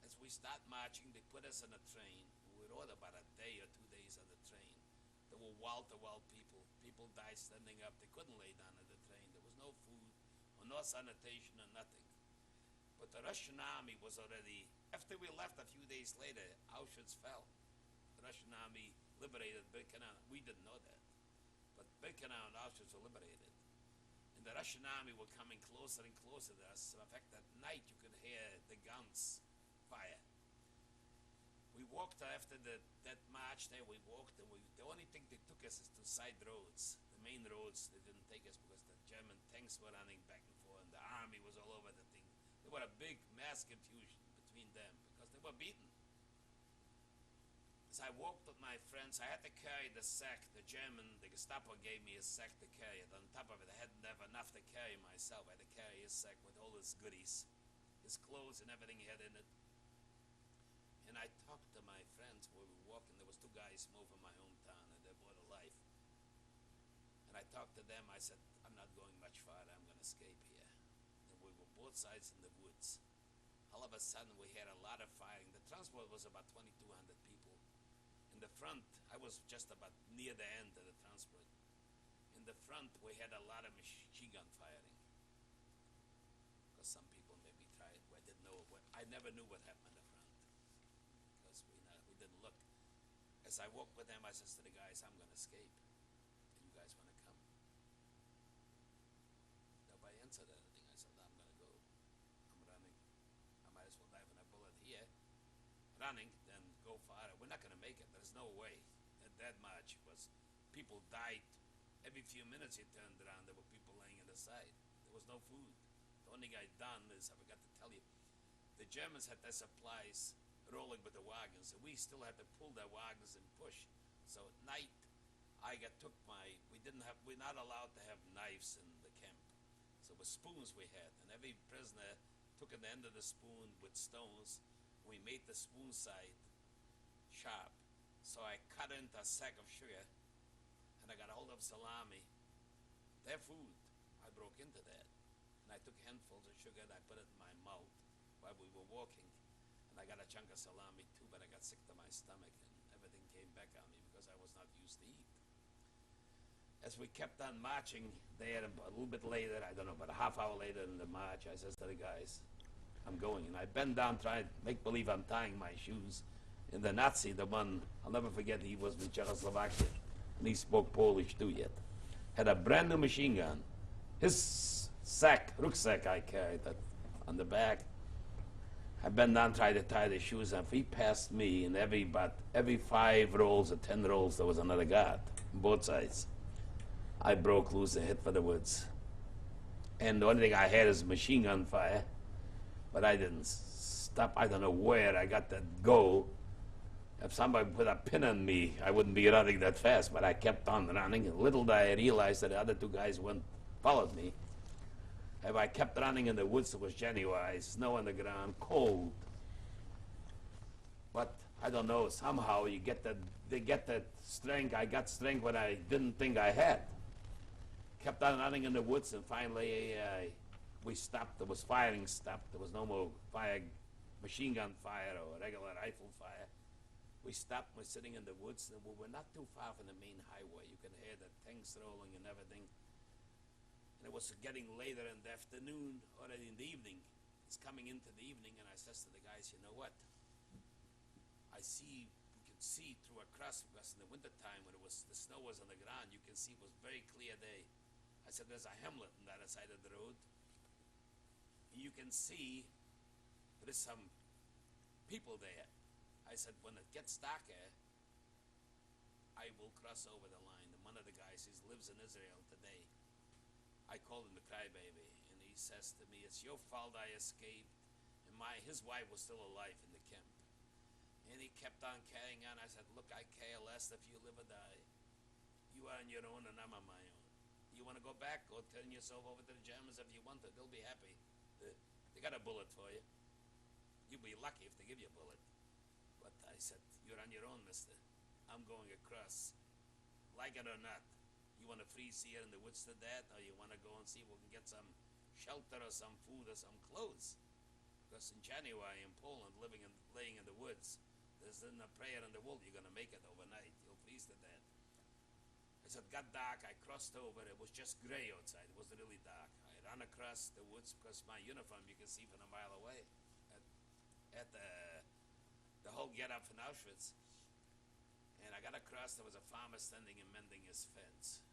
As we start marching, they put us on a train. We were all about a day or 2 days on the train. There were wall-to-wall people. People died standing up. They couldn't lay down on the train. There was no food, or no sanitation, or nothing. But the Russian army was already, after we left a few days later, Auschwitz fell. The Russian army liberated Birkenau. We didn't know that. But Birkenau and Auschwitz were liberated. And the Russian army were coming closer and closer to us. In fact, at night you could hear the guns fire. We walked after that march there. We walked, and the only thing they took us is to side roads. The main roads, they didn't take us because the German tanks were running back and forth, and the army was all over the thing. There was a big mass confusion between them because they were beaten. As I walked with my friends, I had to carry the sack. The Gestapo gave me a sack to carry it. On top of it, I hadn't have enough to carry myself. I had to carry his sack with all his goodies, his clothes and everything he had in it. And I talked to my friends while we were walking. There was 2 guys moving from my hometown, and they bought a life. And I talked to them. I said, I'm not going much farther. I'm going to escape here. And we were both sides in the woods. All of a sudden, we had a lot of firing. The transport was about 2,200 people. In the front, I was just about near the end of the transport. In the front, we had a lot of machine gun firing. Because some people maybe tried. I didn't know. I never knew what happened in the front. Because we didn't look. As I walked with them, I said to the guys, I'm going to escape. Do you guys want to come? Nobody answered anything. I said, I'm going to go. I'm running. I might as well dive in a bullet here. Running, then go farther. We're not going to make it. There's no way. That march was, people died. Every few minutes you turned around, there were people laying on the side. There was no food. The only thing I'd done is, I forgot to tell you, the Germans had their supplies rolling with the wagons, and we still had to pull their wagons and push. So at night, we're not allowed to have knives in the camp. So with spoons we had, and every prisoner took an end of the spoon with stones. We made the spoon side sharp. So I cut into a sack of sugar, and I got a hold of salami. Their food, I broke into that. And I took handfuls of sugar and I put it in my mouth while we were walking. And I got a chunk of salami too, but I got sick to my stomach, and everything came back on me because I was not used to eat. As we kept on marching there, a little bit later, I don't know, about a half hour later in the march, I says to the guys, I'm going. And I bend down, trying to make believe I'm tying my shoes. And the Nazi, the one, I'll never forget, he was in Czechoslovakia, and he spoke Polish too yet. had a brand new machine gun. His rucksack I carried that on the back. I bent down, tried to tie the shoes on. If he passed me, and every 5 rolls or 10 rolls, there was another guard on both sides. I broke loose and hit for the woods. And the only thing I had is machine gun fire, but I didn't stop. I don't know where I got that goal. If somebody put a pin on me, I wouldn't be running that fast, but I kept on running. And little did I realize that the other 2 guys followed me. If I kept running in the woods, it was January, snow on the ground, cold. But I don't know, somehow they get that strength. I got strength when I didn't think I had. Kept on running in the woods, and finally we stopped. There was firing stopped. There was no more machine gun fire or regular rifle fire. We stopped. We're sitting in the woods, and we were not too far from the main highway. You can hear the tanks rolling and everything. And it was getting later in the afternoon, already in the evening. It's coming into the evening, and I says to the guys, you know what? We can see through across, because in the wintertime when the snow was on the ground, you can see it was very clear day. I said, there's a hamlet on the other side of the road. You can see there's some people there. I said, when it gets darker, I will cross over the line. And one of the guys, he lives in Israel today. I called him the crybaby, and he says to me, it's your fault I escaped. And his wife was still alive in the camp. And he kept on carrying on. I said, look, I care less if you live or die. You are on your own, and I'm on my own. You want to go back, go turn yourself over to the Germans if you want to. They'll be happy. They got a bullet for you. You'll be lucky if they give you a bullet. But I said, you're on your own, mister. I'm going across. Like it or not. You want to freeze here in the woods to death, or you want to go and see if we can get some shelter or some food or some clothes? Because in January in Poland, laying in the woods, there's a prayer in the world you're going to make it overnight. You'll freeze to death. I said, got dark. I crossed over. It was just gray outside. It was really dark. I ran across the woods because my uniform you can see from a mile away at the whole get-up in Auschwitz. And I got across. There was a farmer standing and mending his fence.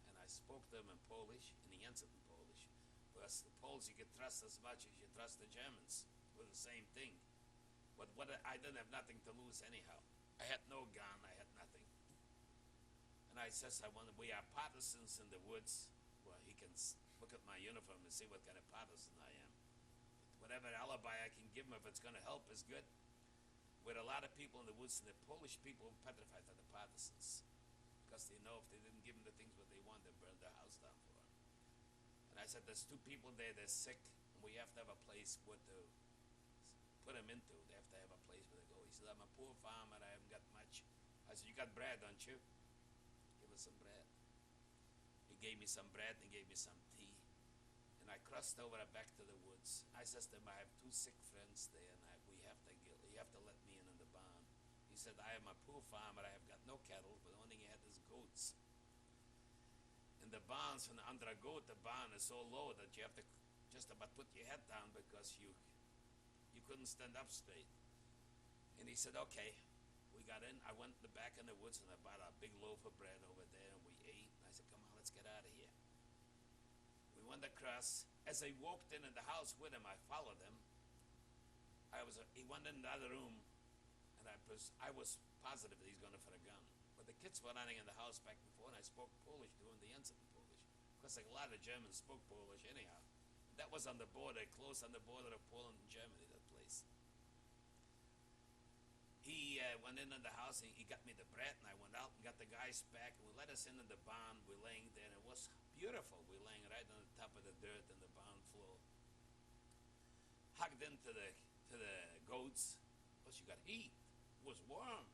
And I spoke to him in Polish, and he answered in Polish. Because the Poles you could trust as much as you trust the Germans. It was the same thing. But I didn't have nothing to lose anyhow. I had no gun. I had nothing. And I says, we are partisans in the woods. Well, he can look at my uniform and see what kind of partisan I am. But whatever alibi I can give him, if it's going to help, is good. With a lot of people in the woods, and the Polish people were petrified of the partisans. Because they know if they didn't give them the things what they want, they'd burn their house down for them. And I said, there's 2 people there, they're sick, and we have to have a place where to put them into. They have to have a place where they go. He said, I'm a poor farmer, I haven't got much. I said, you got bread, don't you? Give us some bread. He gave me some bread and gave me some tea. And I crossed over back to the woods. I says to him, I have 2 sick friends there, and you have to let me in the barn. He said, I am a poor farmer, I have got no cattle, but the only thing I had is goats. And the barns, from under a goat, the barn is so low that you have to just about put your head down because you couldn't stand up straight. And he said, okay. We got in. I went back in the woods and I bought a big loaf of bread over there, and we ate. And I said, come on, let's get out of here. We went across. As I walked in the house with him, I followed him. He went in the other room, and I was positive that he's going for a gun. But the kids were running in the house back and forth, and I spoke Polish to him. The answer in Polish. Because like a lot of Germans spoke Polish anyhow. That was on the border, close on the border of Poland and Germany, that place. He went in the house, and he got me the bread, and I went out and got the guys back, and we let us in the barn. We're laying there, and it was beautiful. We're laying right on the top of the dirt in the barn floor. Hugged into the goats, because you got heat. It was warm.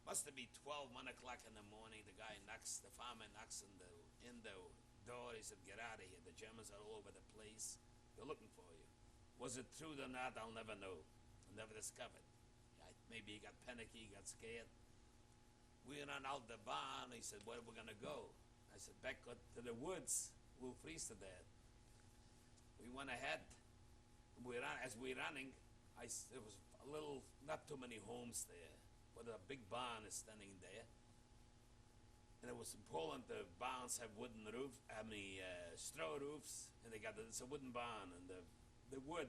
Must have been 1 o'clock in the morning. The farmer knocks in the door. He said, get out of here. The Germans are all over the place. They're looking for you. Was it true or not? I'll never know. I'll never discover it. Maybe he got panicky, he got scared. We ran out the barn. He said, where are we going to go? I said, back to the woods. We'll freeze to death. We went ahead. As we were running, there was a little, not too many homes there, but a big barn is standing there. And it was in Poland, the barns have wooden roof, straw roofs, and it's a wooden barn, and the wood,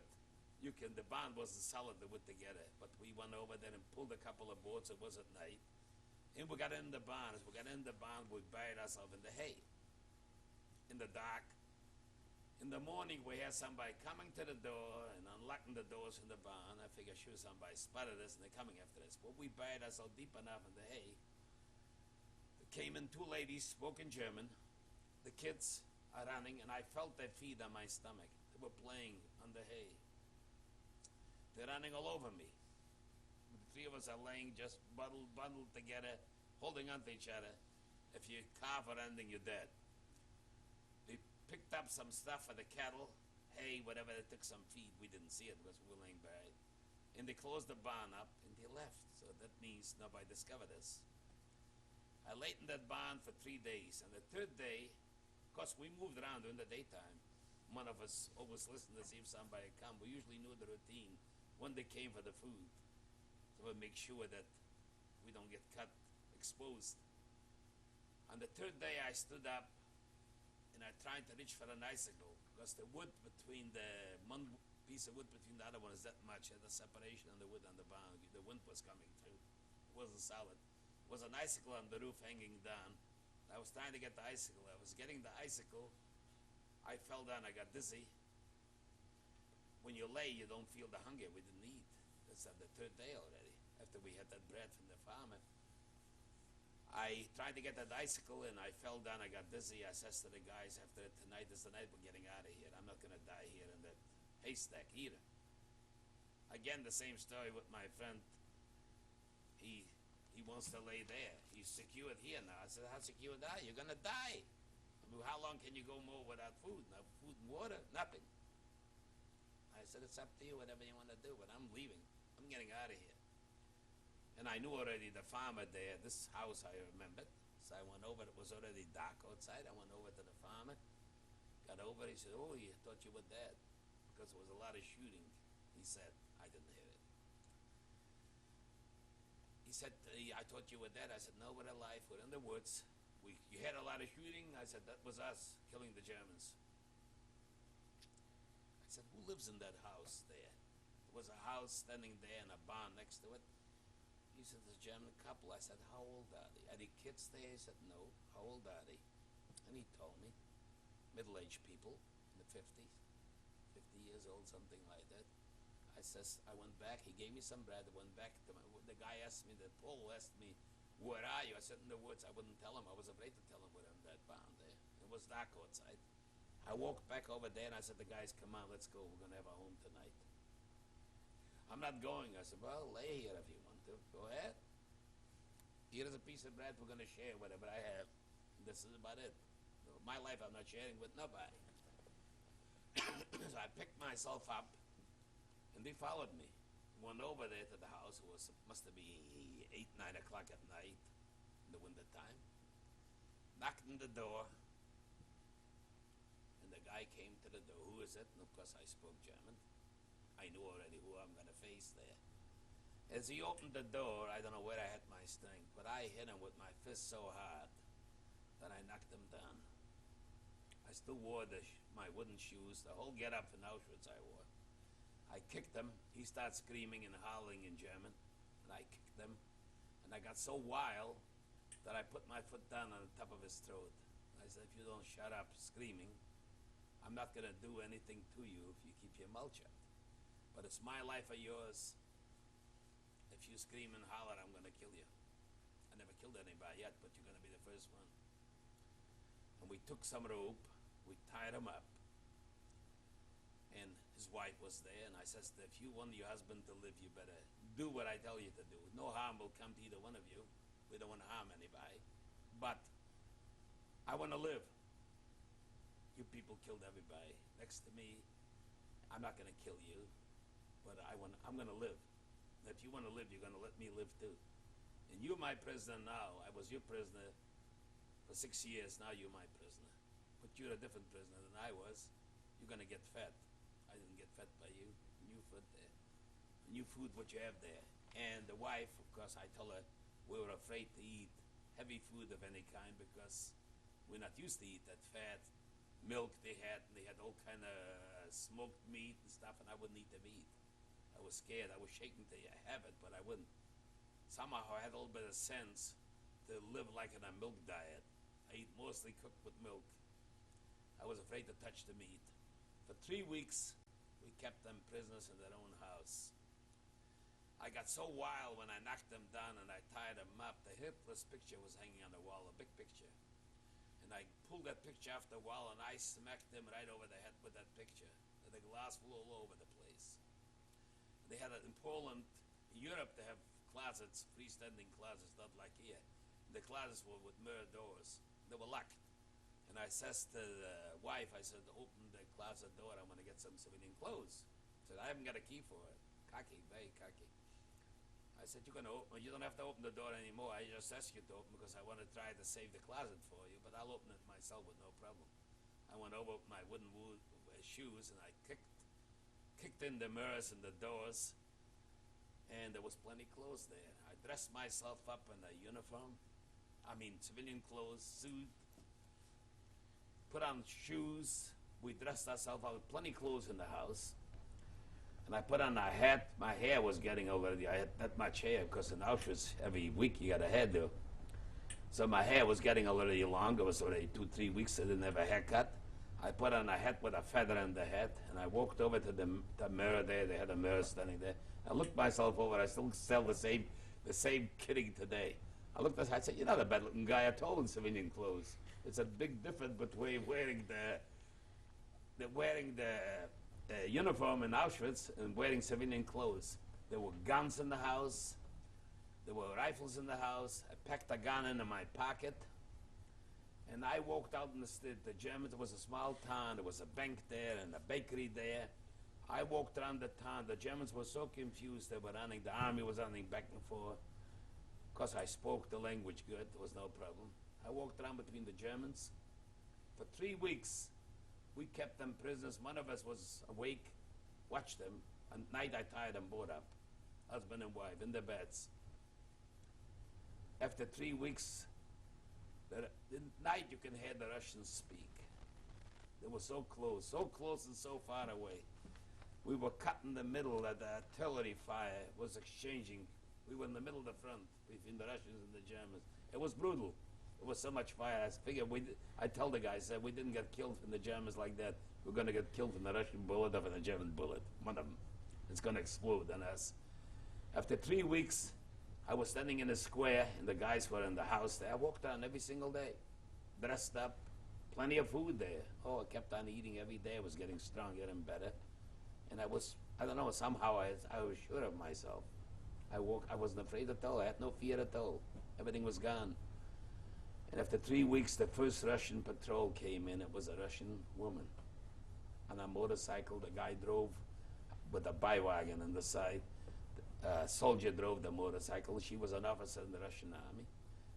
the barn wasn't solid, the wood together. But we went over there and pulled a couple of boards. It was at night, and we got in the barn. As we got in the barn, we buried ourselves in the hay, in the dark. In the morning, we had somebody coming to the door and unlocking the doors in the barn. I figured, sure, somebody spotted us and they're coming after us. But we buried ourselves deep enough in the hay. There came in two ladies, spoke in German. The kids are running, and I felt their feet on my stomach. They were playing on the hay. They're running all over me. The three of us are laying just bundled together, holding on to each other. If you cough or anything, you're dead. They picked up some stuff for the cattle, hay, whatever. They took some feed. We didn't see it because we were laying buried. And they closed the barn up, and they left. So that means nobody discovered us. I laid in that barn for 3 days. And the third day, of course, we moved around during the daytime. One of us always listened to see if somebody would come. We usually knew the routine when they came for the food. So we make sure that we don't get cut, exposed. On the third day, I stood up, and I tried to reach for an icicle, because the wood between one piece of wood between the other one is that much, the separation on the wood on the barn. The wind was coming through. It wasn't solid. There was an icicle on the roof hanging down. I was trying to get the icicle. I was getting the icicle. I fell down. I got dizzy. When you lay, you don't feel the hunger. We didn't eat. That's on the third day already, after we had that bread from the farmer. I tried to get that icicle, and I fell down. I got dizzy. I says to the guys, after tonight is the night we're getting out of here. I'm not going to die here in that haystack either. Again, the same story with my friend. He wants to lay there. He's secured here now. I said, how secured are you? You're going to die. I mean, how long can you go more without food? No food and water? Nothing. I said, it's up to you, whatever you want to do, but I'm leaving. I'm getting out of here. And I knew already the farmer there, this house I remembered. So I went over, it was already dark outside. I went over to the farmer, got over, he said, oh, you thought you were dead, because there was a lot of shooting. He said, I didn't hear it. He said, I thought you were dead. I said, no, we're alive, we're in the woods. You had a lot of shooting? I said, that was us, killing the Germans. I said, who lives in that house there? There was a house standing there and a barn next to it. He said, there's a German couple. I said, how old are they? Are they kids there? He said, no. How old are they? And he told me, middle-aged people in the 50s, 50 years old, something like that. I went back. He gave me some bread. I went back to the guy asked me, the Pole asked me, where are you? I said, in the woods. I wouldn't tell him. I was afraid to tell him we're in that barn there. It was dark outside. I walked back over there, and I said, the guys, come on, let's go. We're going to have a home tonight. I'm not going. I said, well, lay here if you want to. Go ahead. Here's a piece of bread. We're going to share whatever I have. This is about it. My life I'm not sharing with nobody. So I picked myself up, and they followed me. Went over there to the house. It must have been 8, 9 o'clock at night in the winter time. Knocked on the door, and the guy came to the door. Who is it? And of course I spoke German. I knew already who I'm going to face there. As he opened the door, I don't know where I had my strength, but I hit him with my fist so hard that I knocked him down. I still wore my wooden shoes, the whole get-up in Auschwitz I wore. I kicked him. He started screaming and howling in German, and I kicked him. And I got so wild that I put my foot down on the top of his throat. I said, if you don't shut up screaming, I'm not going to do anything to you if you keep your mouth shut. But it's my life or yours. If you scream and holler, I'm going to kill you. I never killed anybody yet, but you're going to be the first one. And we took some rope, we tied him up, and his wife was there, and I says, if you want your husband to live, you better do what I tell you to do. No harm will come to either one of you. We don't want to harm anybody. But I want to live. You people killed everybody next to me. I'm not going to kill you, but I'm going to live. And if you want to live, you're going to let me live too. And you're my prisoner now. I was your prisoner for 6 years. Now you're my prisoner. But you're a different prisoner than I was. You're going to get fed. I didn't get fed by you. New food there. New food, what you have there. And the wife, of course, I told her we were afraid to eat heavy food of any kind because we're not used to eat that fat milk they had. And they had all kind of smoked meat and stuff, and I wouldn't eat the meat. I was scared. I was shaking to have it, but I wouldn't. Somehow I had a little bit of sense to live like in a milk diet. I eat mostly cooked with milk. I was afraid to touch the meat. For 3 weeks, we kept them prisoners in their own house. I got so wild when I knocked them down and I tied them up. The Hitler's picture was hanging on the wall, a big picture. And I pulled that picture off the wall and I smacked them right over the head with that picture. And the glass flew all over the place. They had it in Poland. In Europe, they have closets, freestanding closets, not like here. The closets were with mirror doors. They were locked. And I says to the wife, I said, open the closet door, I'm going to get some civilian clothes. I said, I haven't got a key for it. Cocky, very cocky. I said, you're going to open, you don't have to open the door anymore. I just asked you to open because I want to try to save the closet for you, but I'll open it myself with no problem. I went over with my wooden shoes and I kicked in the mirrors and the doors, and there was plenty of clothes there. I dressed myself up in a uniform, civilian clothes, suit, put on shoes. We dressed ourselves up with plenty of clothes in the house. And I put on a hat. My hair was getting already. I had that much hair because in Auschwitz, every week you got a hairdo. So my hair was getting already long. It was already 2-3 weeks I didn't have a haircut. I put on a hat with a feather in the hat, and I walked over to the mirror there. They had a mirror standing there. I looked myself over. I still sell the same kidding today. I looked at it. I said, "You're not a bad-looking guy at all in civilian clothes." It's a big difference between wearing the uniform in Auschwitz and wearing civilian clothes. There were guns in the house. There were rifles in the house. I packed a gun in my pocket. And I walked out in the street. The Germans, it was a small town. There was a bank there and a bakery there. I walked around the town. The Germans were so confused. They were running. The army was running back and forth. Because I spoke the language good, there was no problem. I walked around between the Germans. For 3 weeks, we kept them prisoners. One of us was awake, watched them. At night, I tied them both up, husband and wife, in the beds. After 3 weeks, at night you can hear the Russians speak. They were so close and so far away. We were cut in the middle that the artillery fire was exchanging. We were in the middle of the front between the Russians and the Germans. It was brutal. It was so much fire. I figured I tell the guys that we didn't get killed from the Germans like that. We're going to get killed from the Russian bullet or from the German bullet. One of them. It's going to explode on us. After 3 weeks, I was standing in a square, and the guys were in the house there. I walked around every single day, dressed up, plenty of food there. Oh, I kept on eating every day. I was getting stronger and better. And I don't know, somehow I was sure of myself. I wasn't afraid at all. I had no fear at all. Everything was gone. And after 3 weeks, the first Russian patrol came in. It was a Russian woman on a motorcycle. The guy drove with a bywaggon on the side. A soldier drove the motorcycle. She was an officer in the Russian army.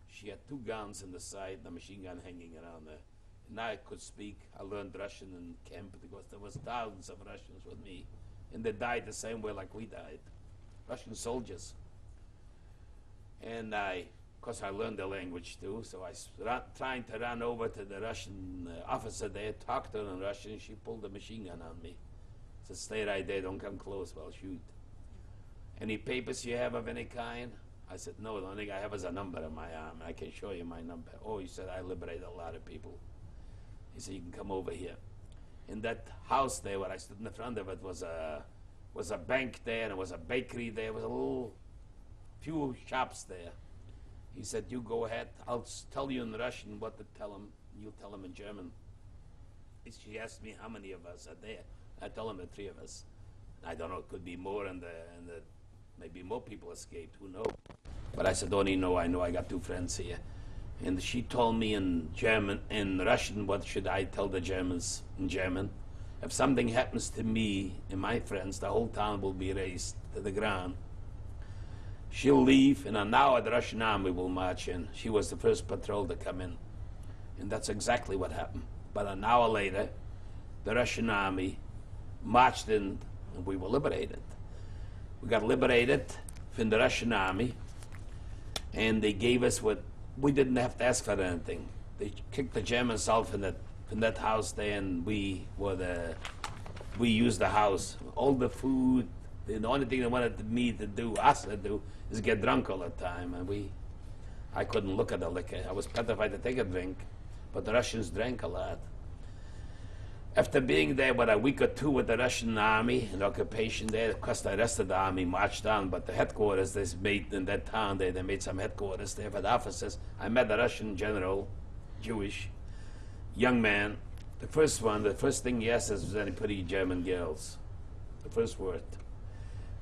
She had 2 guns in the side, and a machine gun hanging around her. And I could speak. I learned Russian in camp because there was thousands of Russians with me. And they died the same way like we died. Russian soldiers. And because I learned the language too, so I was trying to run over to the Russian officer there, talk to her in Russian. She pulled the machine gun on me. Said, "Stay right there, don't come close, I'll shoot." "Any papers you have of any kind?" I said, "No, the only thing I have is a number on my arm. I can show you my number." "Oh," he said, "I liberated a lot of people." He said, "You can come over here." In that house there where I stood in the front of it was a bank there, and there was a bakery there. There was a little few shops there. He said, "You go ahead. I'll tell you in Russian what to tell him. You tell him in German." She asked me how many of us are there. I tell him the 3 of us. I don't know, it could be more, and maybe more people escaped. Who knows? But I said, "Don't you know? I know I got 2 friends here." And she told me in Russian, what should I tell the Germans in German? "If something happens to me and my friends, the whole town will be razed to the ground. She'll leave, in an hour the Russian army will march in." She was the first patrol to come in. And that's exactly what happened. But an hour later, the Russian army marched in, and we were liberated. We got liberated from the Russian army, and they gave us what we didn't have to ask for anything. They kicked the Germans out in that house there, and we used the house. All the food, the only thing they wanted me to do, us to do, is get drunk all the time. And I couldn't look at the liquor. I was petrified to take a drink, but the Russians drank a lot. After being there about a week or two with the Russian army and occupation there, of course the rest of the army marched on, but the headquarters they made in that town, they made some headquarters there for the officers. I met the Russian general, Jewish, young man. The first thing he asked us was any pretty German girls. The first word.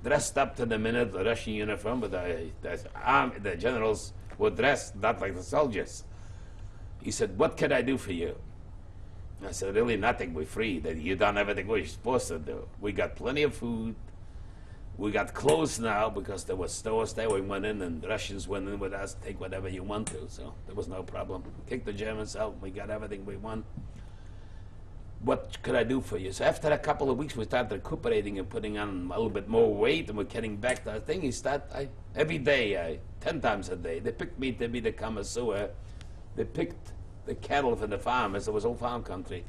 Dressed up to the minute, the Russian uniform, but the generals were dressed not like the soldiers. He said, "What can I do for you?" I said, "Really nothing, we're free. You done everything we're supposed to do. We got plenty of food. We got clothes now because there were stores there. We went in and the Russians went in with us, take whatever you want to, so there was no problem. Kicked the Germans out, we got everything we want. What could I do for you?" So after a couple of weeks, we started recuperating and putting on a little bit more weight, and we're getting back to our thing. Every day, 10 times a day, they picked me to be the connoisseur. They picked the cattle from the farmers. It was all farm country.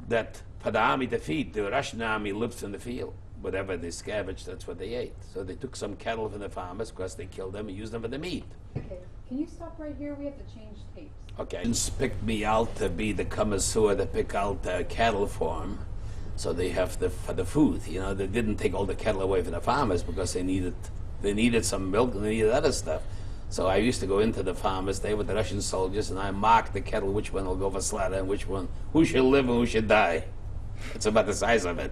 That for the army to feed, the Russian army lives in the field. Whatever they scavenged, that's what they ate. So they took some cattle from the farmers because they killed them and used them for the meat. Okay, can you stop right here? We have to change tapes. Okay. Picked me out to be the connoisseur to pick out cattle for them. So they have for the food. You know, they didn't take all the cattle away from the farmers because they needed some milk and they needed other stuff. So I used to go into the farmers there with the Russian soldiers, and I marked the cattle, which one will go for slaughter and which one, who should live and who should die. It's about the size of it.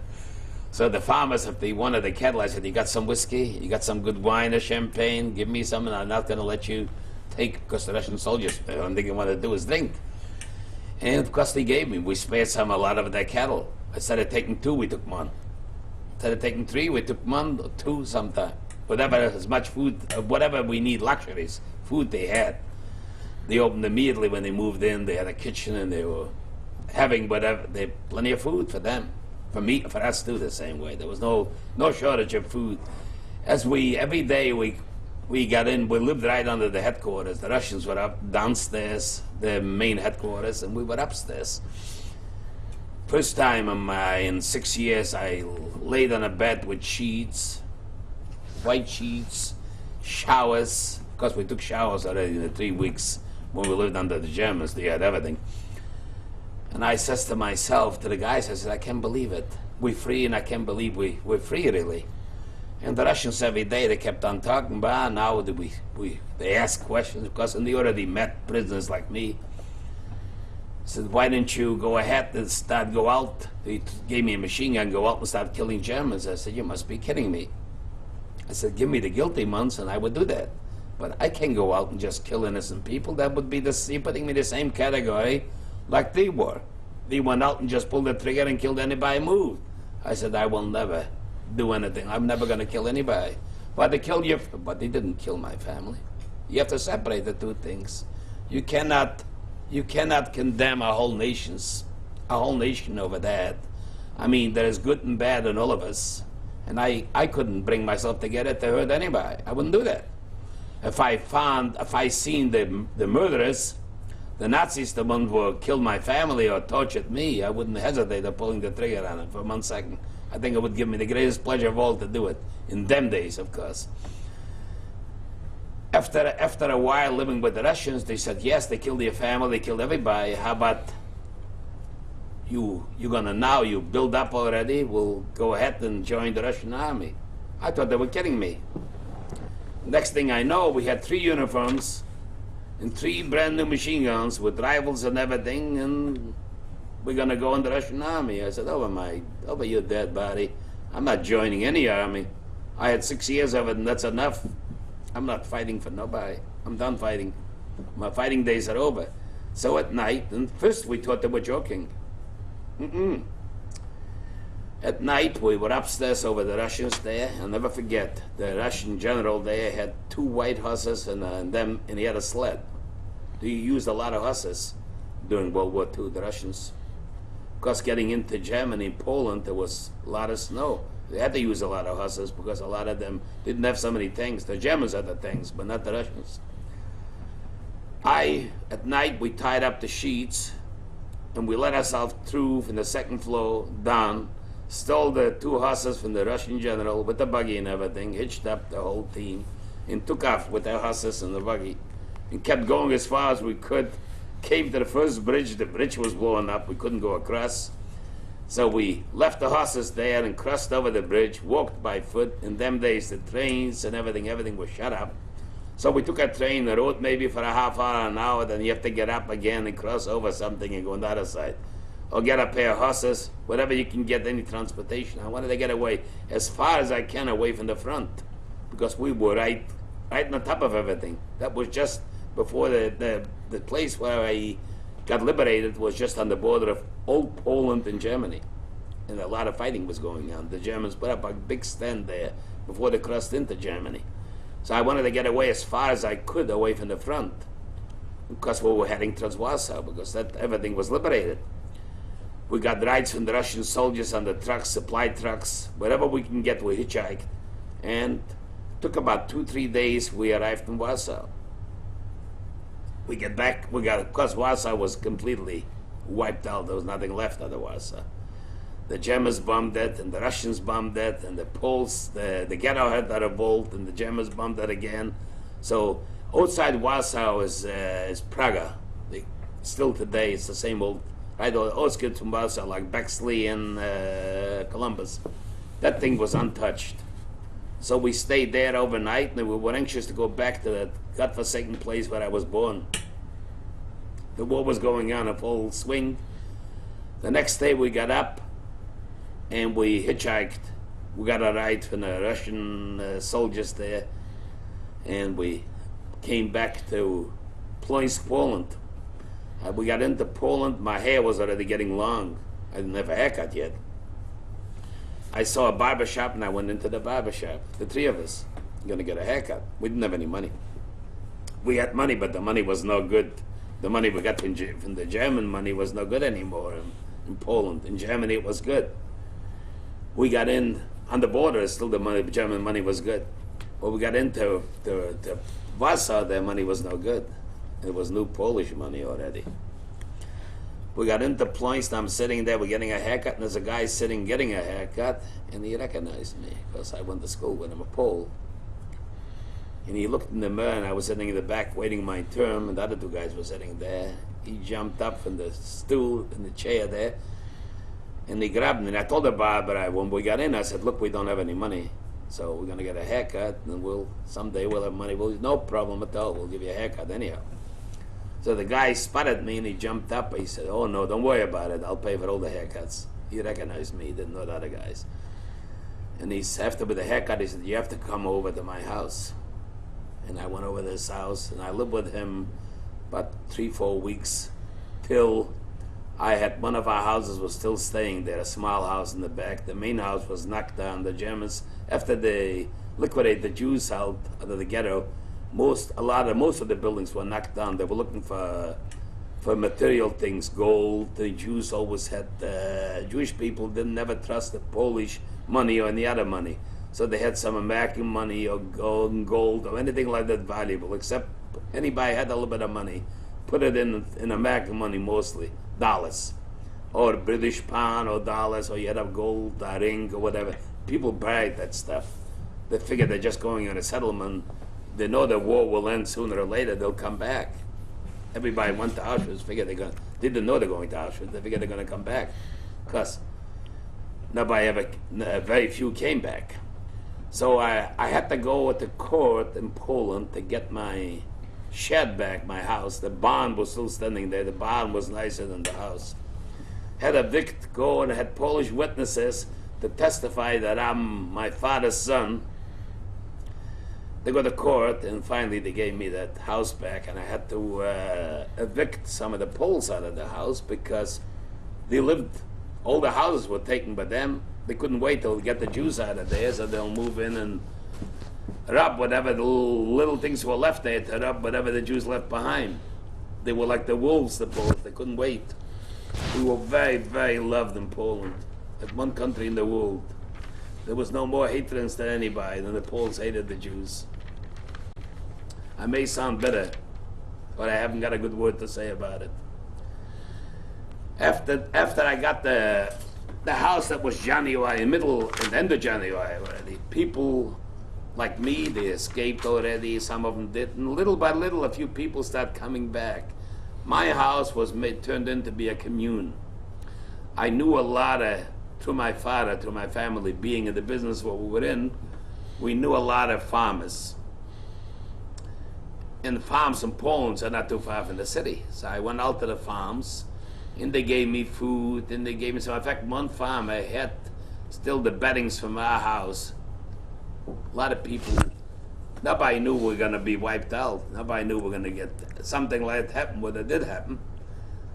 So the farmers, if they wanted the cattle, I said, "You got some whiskey? You got some good wine or champagne? Give me some, and I'm not going to let you take," because the Russian soldiers, the only thing they want to do is drink. And of course they gave me. We spared a lot of their cattle. Instead of taking 2, we took 1. Instead of taking 3, we took 1 or 2 sometimes. Whatever, as much food, whatever we need, luxuries, food they had. They opened immediately when they moved in. They had a kitchen and they were having whatever, they had plenty of food for them. For me, for us too, the same way. There was no shortage of food. Every day we got in, we lived right under the headquarters. The Russians were up downstairs, the main headquarters, and we were upstairs. First time in 6 years, I laid on a bed with sheets, white sheets, showers, because we took showers already in the 3 weeks when we lived under the Germans. They had everything. And I says to myself, to the guys, I said, "I can't believe it. We're free, and I can't believe we're free, really." And the Russians every day, they kept on talking about, now they ask questions, because they already met prisoners like me. Said, "Why didn't you go ahead and go out?" They gave me a machine gun, go out and start killing Germans. I said, "You must be kidding me." I said, "Give me the guilty ones and I would do that. But I can't go out and just kill innocent people. That would be you're putting me in the same category like they were. They went out and just pulled the trigger and killed anybody who moved." I said, "I will never do anything. I'm never going to kill anybody." But they killed you, but they didn't kill my family. You have to separate the two things. You cannot condemn a whole nation over that. I mean, there is good and bad in all of us. And I couldn't bring myself together to hurt anybody. I wouldn't do that. If I seen the murderers, the Nazis, the ones who killed my family or tortured me, I wouldn't hesitate of pulling the trigger on it for 1 second. I think it would give me the greatest pleasure of all to do it. In them days, of course. After a while living with the Russians, they said, "Yes, they killed your family, they killed everybody. How about you're gonna now, you build up already, we'll go ahead and join the Russian army." I thought they were kidding me. Next thing I know, we had 3 uniforms and 3 brand new machine guns with rifles and everything, and we're gonna go in the Russian army. I said, over your dead body. I'm not joining any army. I had 6 years of it, and that's enough. I'm not fighting for nobody. I'm done fighting. My fighting days are over. So at night, and first we thought they were joking. At night, we were upstairs over the Russians there. I'll never forget, the Russian general there had 2 white horses and he had a sled. They used a lot of horses during World War II, the Russians. Because getting into Germany, Poland, there was a lot of snow. They had to use a lot of horses because a lot of them didn't have so many tanks. The Germans had the tanks, but not the Russians. At night, we tied up the sheets, and we let ourselves through from the second floor down, stole the 2 horses from the Russian general with the buggy and everything, hitched up the whole team, and took off with the horses and the buggy, and kept going as far as we could. Came to the first bridge. The bridge was blowing up. We couldn't go across. So we left the horses there and crossed over the bridge, walked by foot. In them days, the trains and everything was shut up. So we took a train and rode maybe for a half hour, an hour, then you have to get up again and cross over something and go on the other side. Or get a pair of horses, whatever you can get, any transportation. I wanted to get away as far as I can away from the front, because we were right on top of everything. That was just before the place where I got liberated was just on the border of old Poland and Germany. And a lot of fighting was going on. The Germans put up a big stand there before they crossed into Germany. So I wanted to get away as far as I could away from the front, because we were heading towards Warsaw, because everything was liberated. We got rides from the Russian soldiers on the trucks, supply trucks, wherever we can get, we hitchhiked. And it took about 2-3 days, we arrived in Warsaw. We get back, because Warsaw was completely wiped out. There was nothing left of the Warsaw. The Germans bombed it, and the Russians bombed it, and the Poles, the ghetto had a revolt, and the Germans bombed it again. So outside Warsaw is Praga. Still today, it's the same old, right, outskirts from Warsaw, like Bexley and Columbus. That thing was untouched. So we stayed there overnight, and we were anxious to go back to that godforsaken place where I was born. The war was going on in full swing. The next day we got up, and we hitchhiked. We got a ride from the Russian soldiers there, and we came back to Plońsk, Poland. We got into Poland. My hair was already getting long. I didn't have a haircut yet. I saw a barber shop, and I went into the barber shop. The 3 of us going to get a haircut. We didn't have any money. We had money, but the money was no good. The money we got from the German money was no good anymore in Poland. In Germany, it was good. We got in on the border. Still, the German money was good. But we got into Warsaw. Their money was no good. It was new Polish money already. We got into Plońsk. I'm sitting there. We're getting a haircut, and there's a guy sitting getting a haircut, and he recognized me because I went to school with him, a Pole. And he looked in the mirror, and I was sitting in the back waiting my turn, and the other 2 guys were sitting there. He jumped up from the stool in the chair there, and he grabbed me. And I told the barber, when we got in, I said, "Look, we don't have any money, so we're going to get a haircut, and someday we'll have money." "Well, no problem at all. We'll give you a haircut anyhow." So the guy spotted me, and he jumped up. He said, "Oh, no, don't worry about it. I'll pay for all the haircuts." He recognized me. He didn't know the other guys. And after with the haircut, he said, "You have to come over to my house." And I went over to his house, and I lived with him about 3-4 weeks till one of our houses was still staying there, a small house in the back. The main house was knocked down. The Germans, after they liquidated the Jews out of the ghetto, most of the buildings were knocked down. They were looking for material things, gold. The Jews always had, Jewish people didn't never trust the Polish money or any other money. So they had some American money or gold or anything like that valuable, except anybody had a little bit of money, put it in American money mostly, dollars, or British pound or dollars, or you had a gold, a ring or whatever. People buried that stuff. They figure they're just going on a settlement. They know the war will end sooner or later. They'll come back. Everybody went to Auschwitz. They didn't know they're going to Auschwitz. They figured they're going to come back, because very few came back. So I had to go to court in Poland to get my shed back, my house. The barn was still standing there. The barn was nicer than the house. Had a vict go and had Polish witnesses to testify that I'm my father's son. They go to court, and finally they gave me that house back, and I had to evict some of the Poles out of the house because all the houses were taken by them. They couldn't wait till they get the Jews out of there, so they'll move in and rob whatever the little things were left there, to rob whatever the Jews left behind. They were like the wolves, the Poles. They couldn't wait. We were very, very loved in Poland. At one country in the world, there was no more hatred than anybody than the Poles hated the Jews. I may sound bitter but I haven't got a good word to say about it. After I got the house that was January, middle and end of January already, people like me, they escaped already, some of them did, and little by little a few people start coming back. My house was turned into be a commune. I knew a lot of, through my father, through my family, being in the business what we were in, we knew a lot of farmers. And the farms in Poland are not too far from the city. So I went out to the farms, and they gave me food, and they gave me some. In fact, one farm, I had still the beddings from our house. A lot of people, nobody knew we were going to be wiped out. Nobody knew we were going to get something like that happen, what it did happen.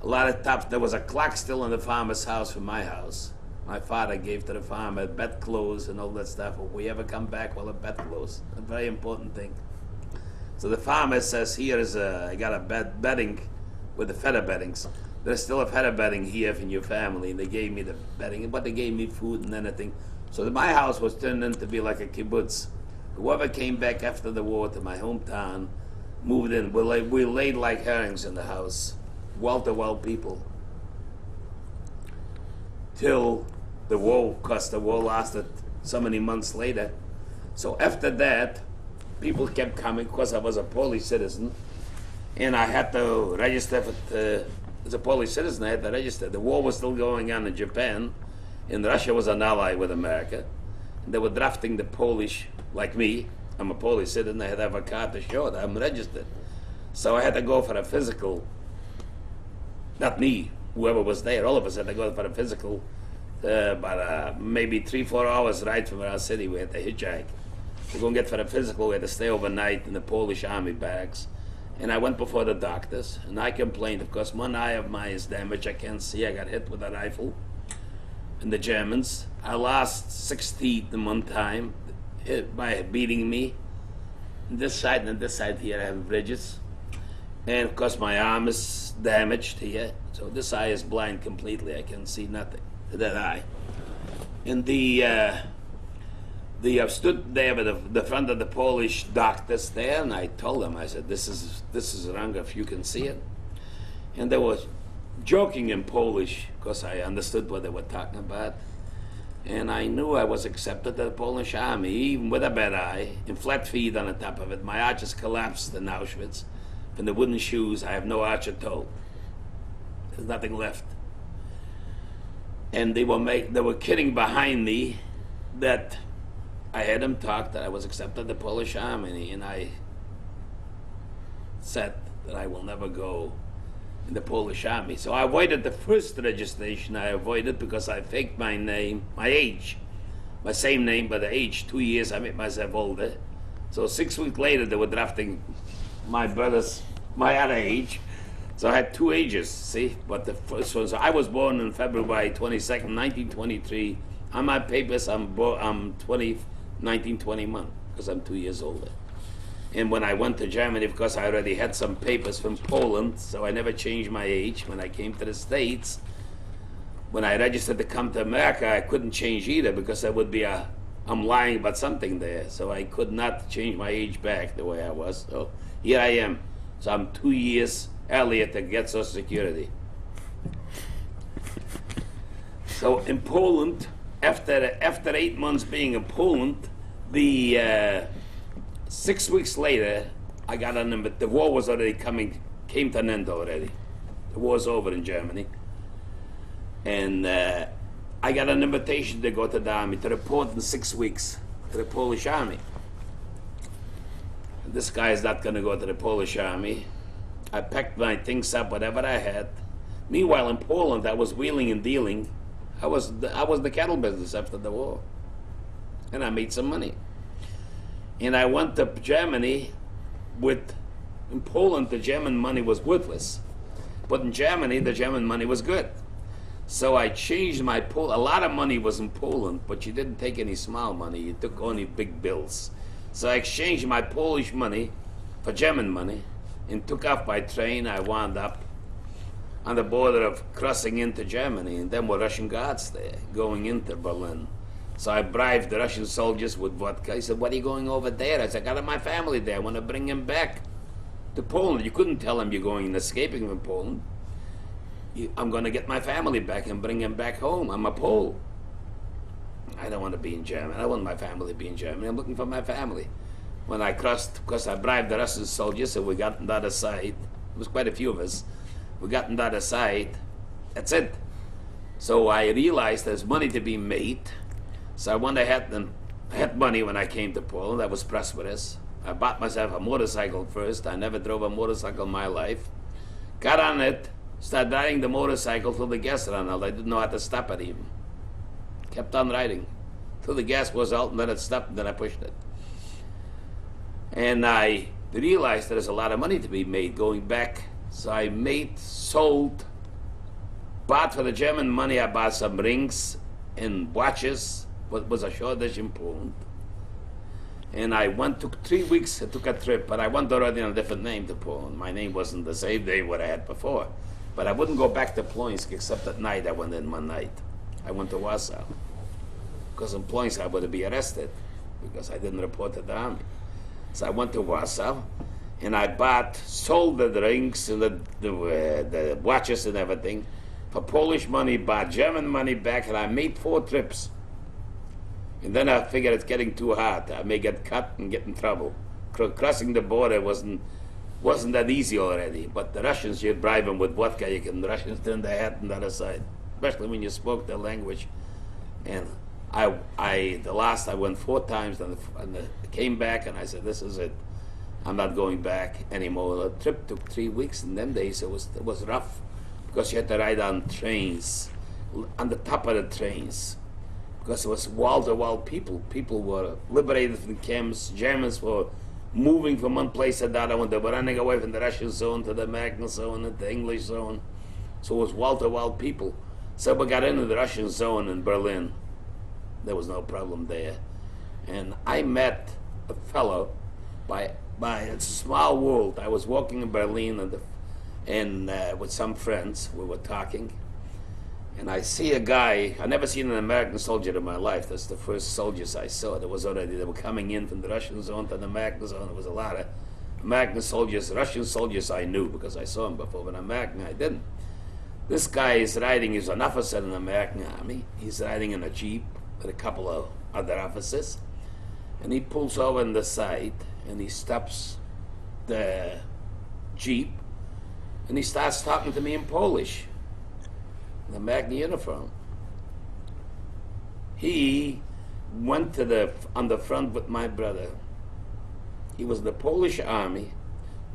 A lot of tops, there was a clock still in the farmer's house from my house. My father gave to the farmer bedclothes and all that stuff. If we ever come back, we'll have bedclothes. A very important thing. So the farmer says, here is I got a bedding with the feather beddings. There's still a feather bedding here from your family. And they gave me the bedding, but they gave me food and anything. So my house was turned into be like a kibbutz. Whoever came back after the war to my hometown moved in. We laid like herrings in the house. Well-to-well people. Till the war, because the war lasted so many months later. So after that, people kept coming because I was a Polish citizen, and I had to register as a Polish citizen. I had to register. The war was still going on in Japan, and Russia was an ally with America. And they were drafting the Polish, like me. I'm a Polish citizen. I had to have a card to show that I'm registered. So I had to go for a physical. Not me, whoever was there. All of us had to go for a physical. About maybe 3-4 hours ride from our city. We had to hitchhike. To go and get for a physical, we had to stay overnight in the Polish army barracks. And I went before the doctors, and I complained, of course, one eye of mine is damaged. I can't see. I got hit with a rifle. And the Germans. I lost 6 teeth in one time by beating me. And this side and this side here, I have bridges. And of course, my arm is damaged here. So this eye is blind completely. I can see nothing to that eye. And I stood there with the front of the Polish doctors there, and I told them, I said, this is wrong if you can see it. And they were joking in Polish, because I understood what they were talking about. And I knew I was accepted to the Polish army, even with a bad eye, and flat feet on the top of it. My arches collapsed in Auschwitz. From the wooden shoes, I have no arch at all. There's nothing left. And they were kidding behind me that I had them talk that I was accepted to the Polish army, and I said that I will never go in the Polish army. So I avoided the first registration. I avoided because I faked my name, my age, my same name, but the age, 2 years, I made myself older. So 6 weeks later, they were drafting my brothers, my other age. So I had 2 ages, see? But the first one, so I was born on February 22nd, 1923. On my papers, I'm 1921, because I'm 2 years older. And when I went to Germany, of course, I already had some papers from Poland, so I never changed my age. When I came to the States, when I registered to come to America, I couldn't change either, because that would be I'm lying about something there. So I could not change my age back the way I was. So here I am. So I'm 2 years earlier to get Social Security. So in Poland, after 8 months being in Poland, the 6 weeks later, I got a number. The war was already came to an end already. The war's over in Germany. And I got an invitation to go to the army, to report in 6 weeks to the Polish army. And this guy is not going to go to the Polish army. I packed my things up, whatever I had. Meanwhile, in Poland, I was wheeling and dealing. I was in the cattle business after the war. And I made some money. And I went to Germany in Poland, the German money was worthless. But in Germany, the German money was good. So I changed a lot of money was in Poland, but you didn't take any small money, you took only big bills. So I exchanged my Polish money for German money and took off by train. I wound up on the border of crossing into Germany, and then were Russian guards there, going into Berlin. So I bribed the Russian soldiers with vodka. He said, "What are you going over there?" I said, "I got my family there, I want to bring him back." to Poland. You couldn't tell him you're going and escaping from Poland. I'm going to get my family back and bring them back home. I'm a Pole. I don't want to be in Germany. I don't want my family to be in Germany. I'm looking for my family. When I crossed, because I bribed the Russian soldiers, so we got on the other side. There was quite a few of us. We got on the other side. That's it. So I realized there's money to be made. So I went ahead and had money when I came to Poland. I was prosperous. I bought myself a motorcycle first. I never drove a motorcycle in my life. Got on it, started riding the motorcycle till the gas ran out. I didn't know how to stop it even. Kept on riding till the gas was out, and then it stopped, and then I pushed it. And I realized there's a lot of money to be made going back. So I sold, bought for the German money. I bought some rings and watches. What was a shortage in Poland. And I took 3 weeks, I took a trip, but I went already on a different name to Poland. My name wasn't the same name what I had before. But I wouldn't go back to Plońsk except at night. I went in one night. I went to Warsaw. Because in Plońsk I would be arrested because I didn't report to the army. So I went to Warsaw and I sold the rings and the watches and everything for Polish money, bought German money back, and I made 4 trips. And then I figured it's getting too hard. I may get cut and get in trouble. Crossing the border wasn't that easy already. But the Russians, you bribe them with vodka, the Russians turn their head on the other side, especially when you spoke their language. And I went 4 times and came back, and I said, this is it. I'm not going back anymore. The trip took 3 weeks. In them days, it was rough because you had to ride on trains, on the top of the trains. Because it was wall-to-wall people. People were liberated from camps. Germans were moving from one place to the other one. They were running away from the Russian zone to the American zone and the English zone. So it was wall-to-wall people. So we got into the Russian zone in Berlin. There was no problem there. And I met a fellow it's a small world. I was walking in Berlin and with some friends. We were talking. And I see a guy. I never seen an American soldier in my life. That's the first soldiers I saw. They were coming in from the Russian zone to the American zone. There was a lot of American soldiers. Russian soldiers I knew because I saw them before, but American I didn't. This guy is riding. He's an officer in the American Army. He's riding in a Jeep with a couple of other officers. And he pulls over on the side and he stops the Jeep and he starts talking to me in Polish. The American uniform. He went on the front with my brother. He was in the Polish army,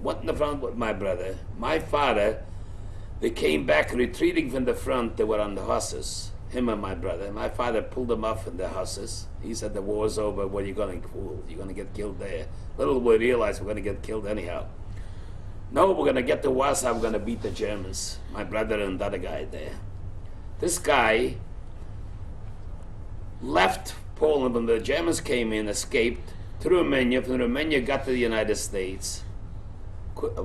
went in the front with my brother. My father, they came back retreating from the front. They were on the horses, him and my brother. My father pulled them off in the horses. He said, the war's over. What are you going to do? You're going to get killed there. Little we realized we're going to get killed anyhow. No, we're going to get to Warsaw. We're going to beat the Germans. My brother and the other guy there. This guy left Poland when the Germans came in, escaped to Romania. From Romania, got to the United States.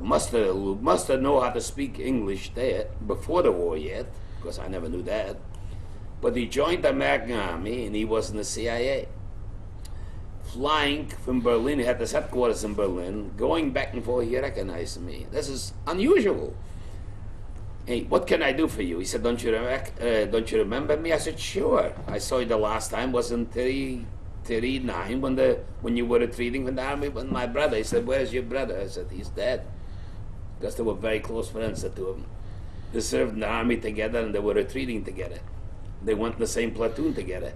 Must have known how to speak English there before the war yet, because I never knew that. But he joined the American Army, and he was in the CIA. Flying from Berlin, he had his headquarters in Berlin, going back and forth, he recognized me. This is unusual. Hey, what can I do for you? He said, don't you remember me? I said, sure. I saw you the last time was in 39 when you were retreating from the army with my brother. He said, where's your brother? I said, he's dead. Because they were very close friends, the two of them. They served in the army together and they were retreating together. They went in the same platoon together.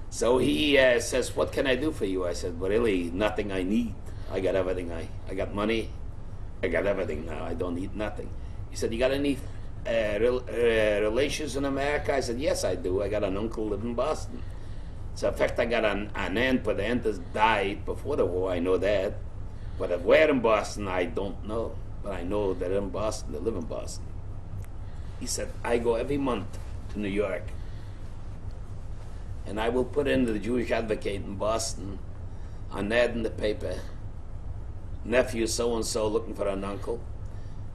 So he says, what can I do for you? I said, well, really, nothing I need. I got everything. I got money. I got everything now. I don't need nothing. He said, you got any relations in America? I said, yes, I do. I got an uncle live in Boston. So in fact, I got an aunt, but the aunt has died before the war. I know that. But if where in Boston, I don't know. But I know they're in Boston. They live in Boston. He said, I go every month to New York. And I will put in the Jewish Advocate in Boston, an ad in the paper, nephew so-and-so looking for an uncle.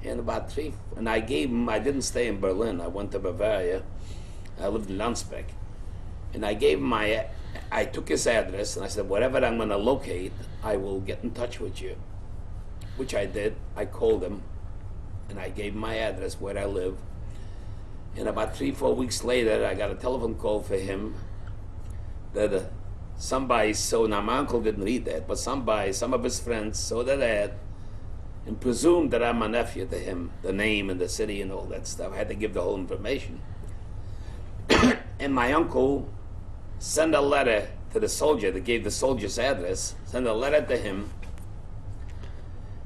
And about 3, and I gave him, I didn't stay in Berlin, I went to Bavaria. I lived in Landsbeck. And I gave him I took his address, and I said, whatever I'm going to locate, I will get in touch with you. which I did. I called him, and I gave him my address where I live. And about 3-4 weeks later, I got a telephone call for him that somebody saw. Now my uncle didn't read that, but some of his friends saw that ad and presumed that I'm a nephew to him, the name and the city and all that stuff. I had to give the whole information. And my uncle sent a letter to the soldier that gave the soldier's address, sent a letter to him.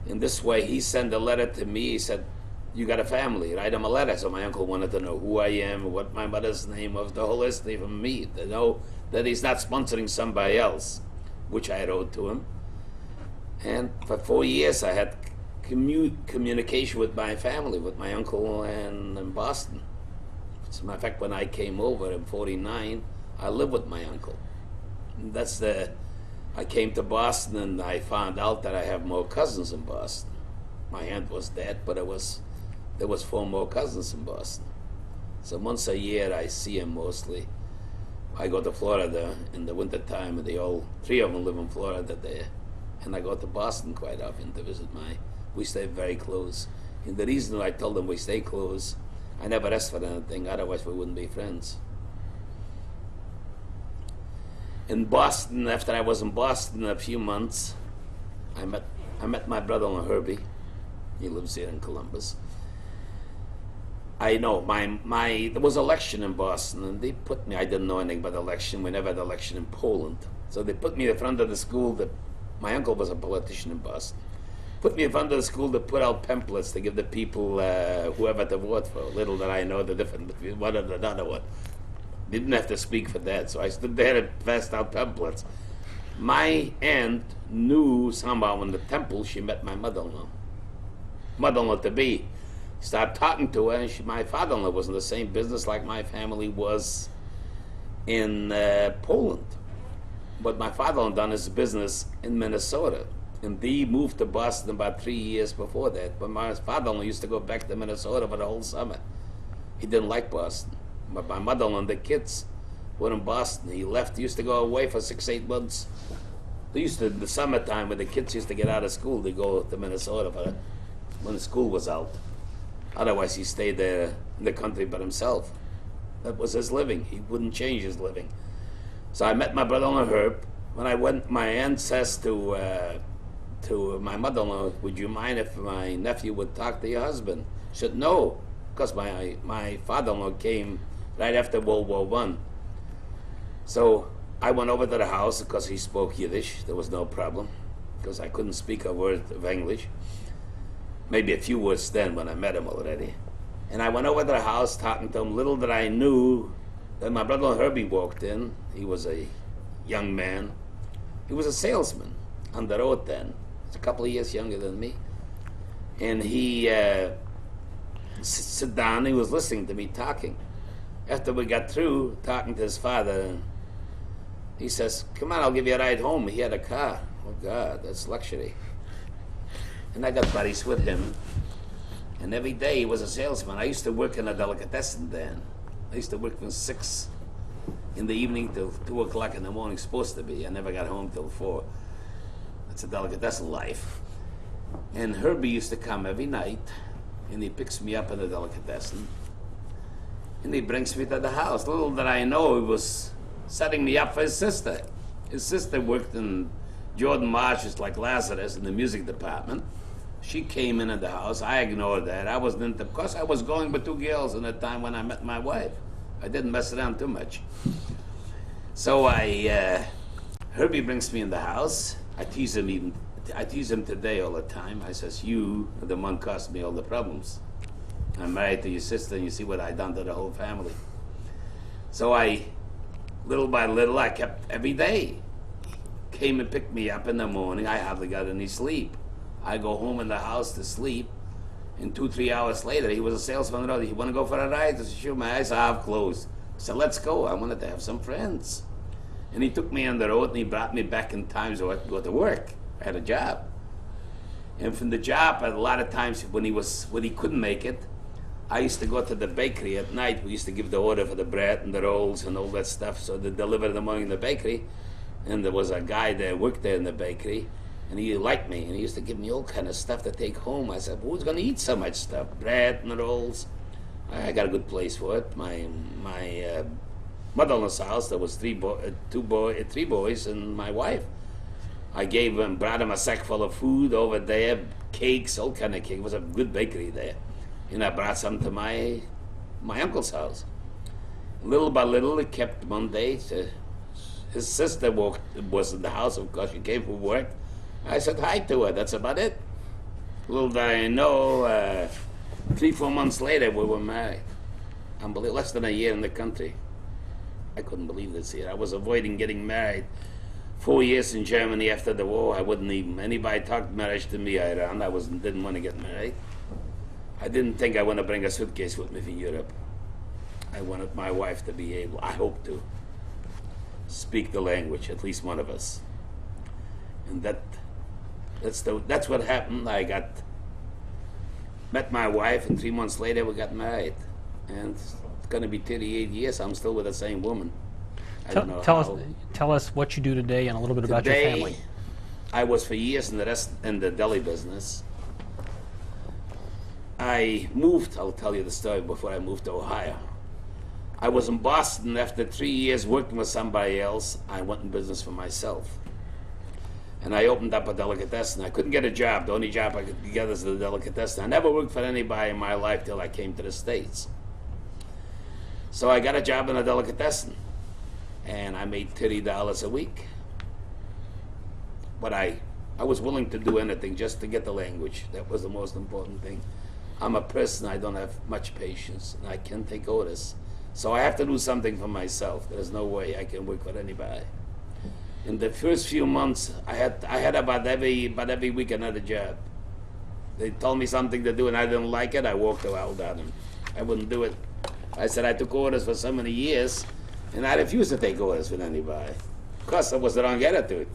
In this way, he sent a letter to me. He said, "You got a family, write him a letter." So my uncle wanted to know who I am, what my mother's name was, the whole history from me, to know that he's not sponsoring somebody else, which I wrote to him. And for 4 years, I had communication with my family, with my uncle and in Boston. As a matter of fact, when I came over in '49, I lived with my uncle. And I came to Boston and I found out that I have more cousins in Boston. My aunt was dead, but there was 4 more cousins in Boston. So once a year I see him mostly. I go to Florida in the wintertime, and 3 of them live in Florida there. And I go to Boston quite often to visit we stay very close. And the reason I told them we stay close, I never asked for anything, otherwise we wouldn't be friends. In Boston, after I was in Boston a few months, I met my brother-in-law Herbie. He lives here in Columbus. I know there was election in Boston, and they put me. I didn't know anything about election. We never had election in Poland, so they put me in front of the school. That my uncle was a politician in Boston. Put me in front of the school to put out pamphlets to give the people whoever to vote for. Little did I know the difference between one and another one. Didn't have to speak for that, so I stood there and passed out pamphlets. My aunt knew somehow in the temple she met my mother-in-law to be. Started talking to her, and my father-in-law was in the same business like my family was in Poland. But my father-in-law done his business in Minnesota, and he moved to Boston about 3 years before that. But my father-in-law used to go back to Minnesota for the whole summer. He didn't like Boston. But my mother-in-law and the kids were in Boston. He left. He used to go away for 6-8 months. They used to, in the summertime, when the kids used to get out of school, they go to Minnesota when the school was out. Otherwise, he stayed there in the country by himself. That was his living. He wouldn't change his living. So I met my brother-in-law Herb. When I went, my aunt says to my mother-in-law, "Would you mind if my nephew would talk to your husband?" She said, "No," because my father-in-law came right after World War I. So I went over to the house because he spoke Yiddish. There was no problem because I couldn't speak a word of English. Maybe a few words then when I met him already. And I went over to the house talking to him. Little that I knew that my brother Herbie walked in. He was a young man. He was a salesman on the road then. He's a couple of years younger than me. And he sit down. He was listening to me talking. After we got through talking to his father, he says, "Come on, I'll give you a ride home." He had a car. Oh God, that's luxury. And I got buddies with him. And every day he was a salesman. I used to work in a delicatessen then. I used to work from 6 in the evening till 2 o'clock in the morning, supposed to be. I never got home till 4. That's a delicatessen life. And Herbie used to come every night, and he picks me up in the delicatessen, and he brings me to the house. Little did I know he was setting me up for his sister. His sister worked in Jordan Marsh's like Lazarus in the music department. She came in at the house. I ignored that. I wasn't into, because I was going with 2 girls in the time when I met my wife. I didn't mess around too much. So Herbie brings me in the house. I tease him today all the time. I says, "You are the one caused me all the problems. I'm married to your sister, and you see what I done to the whole family." So little by little, I kept every day. Came and picked me up in the morning. I hardly got any sleep. I go home in the house to sleep, and 2-3 hours later, he was a salesman on the road. "You want to go for a ride?" I said, "Sure." My eyes are half closed. I said, "Let's go." I wanted to have some friends. And he took me on the road, and he brought me back in time so I could go to work. I had a job. And from the job, a lot of times when he couldn't make it, I used to go to the bakery at night. We used to give the order for the bread and the rolls and all that stuff, so they delivered in the morning in the bakery. And there was a guy that worked there in the bakery, And he liked me, and he used to give me all kind of stuff to take home. I said, who's going to eat so much stuff? Bread and rolls. I got a good place for it. My mother-in-law's house, there was three boys and my wife. I brought him a sack full of food over there, cakes, all kind of cake. It was a good bakery there. And I brought some to my uncle's house. Little by little, it kept one day. His sister was in the house, of course. She came from work. I said hi to her. That's about it. Little did I know, 3-4 months later, we were married. Unbelievable. Less than a year in the country. I couldn't believe this here. I was avoiding getting married. 4 years in Germany after the war. I wouldn't even, anybody talked marriage to me around. Didn't want to get married. I didn't think I want to bring a suitcase with me from Europe. I wanted my wife to be able, I hope to, speak the language, at least one of us. And that's what happened. I met my wife, and 3 months later we got married. And it's going to be 38 years. I'm still with the same woman. I don't know how. Tell us what you do today and a little bit about your family. I was for years in the deli business. I moved, I'll tell you the story before I moved to Ohio. I was in Boston. After 3 years working with somebody else, I went in business for myself. And I opened up a delicatessen. I couldn't get a job. The only job I could get is the delicatessen. I never worked for anybody in my life till I came to the States. So I got a job in a delicatessen. And I made $30 a week. But I was willing to do anything just to get the language. That was the most important thing. I'm a person, I don't have much patience, and I can't take orders. So I have to do something for myself. There's no way I can work with anybody. In the first few months, I had about every week another job. They told me something to do and I didn't like it, I walked out on them. I wouldn't do it. I said I took orders for so many years, and I refused to take orders with anybody. Of course, that was the wrong attitude.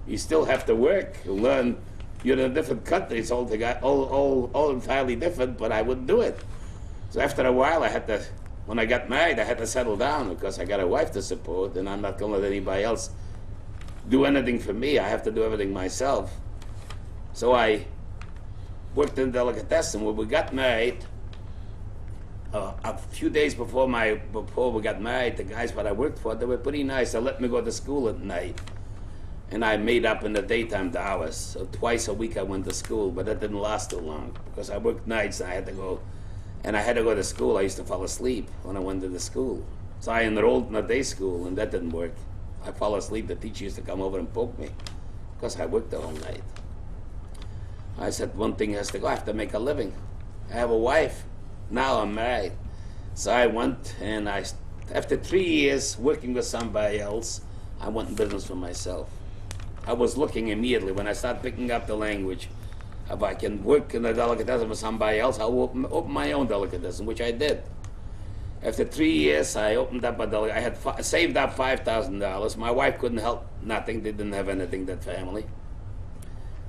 You still have to work, learn. You're in a different country, it's all entirely different, but I wouldn't do it. So after a while, when I got married, I had to settle down because I got a wife to support, and I'm not going to let anybody else do anything for me. I have to do everything myself. So I worked in delicatessen. When we got married, a few days before we got married, the guys that I worked for, they were pretty nice. They let me go to school at night. And I made up in the daytime the hours. So twice a week I went to school, but that didn't last too long because I worked nights and I had to go. And I had to go to school. I used to fall asleep when I went to the school. So I enrolled in a day school, and that didn't work. I fall asleep. The teacher used to come over and poke me because I worked the whole night. I said, one thing has to go. I have to make a living. I have a wife. Now I'm married. So I went, and after 3 years working with somebody else, I went in business for myself. I was looking immediately when I started picking up the language. If I can work in a delicatessen for somebody else, I'll open my own delicatessen, which I did. After 3 years, I opened up a delicatessen. I had saved up $5,000. My wife couldn't help nothing. They didn't have anything, that family.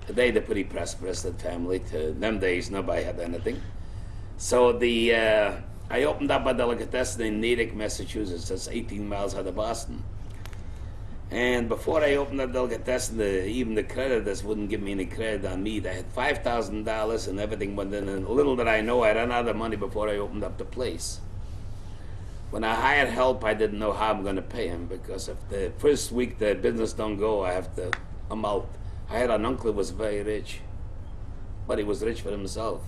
Today, they're pretty prosperous, that family. To them days, nobody had anything. So I opened up a delicatessen in Natick, Massachusetts. That's 18 miles out of Boston. And before I opened that delicatessen, even the creditors wouldn't give me any credit on me. I had $5,000 and everything went in. And little did I know, I ran out of money before I opened up the place. When I hired help, I didn't know how I'm going to pay him because if the first week the business don't go, I'm out. I had an uncle who was very rich, but he was rich for himself.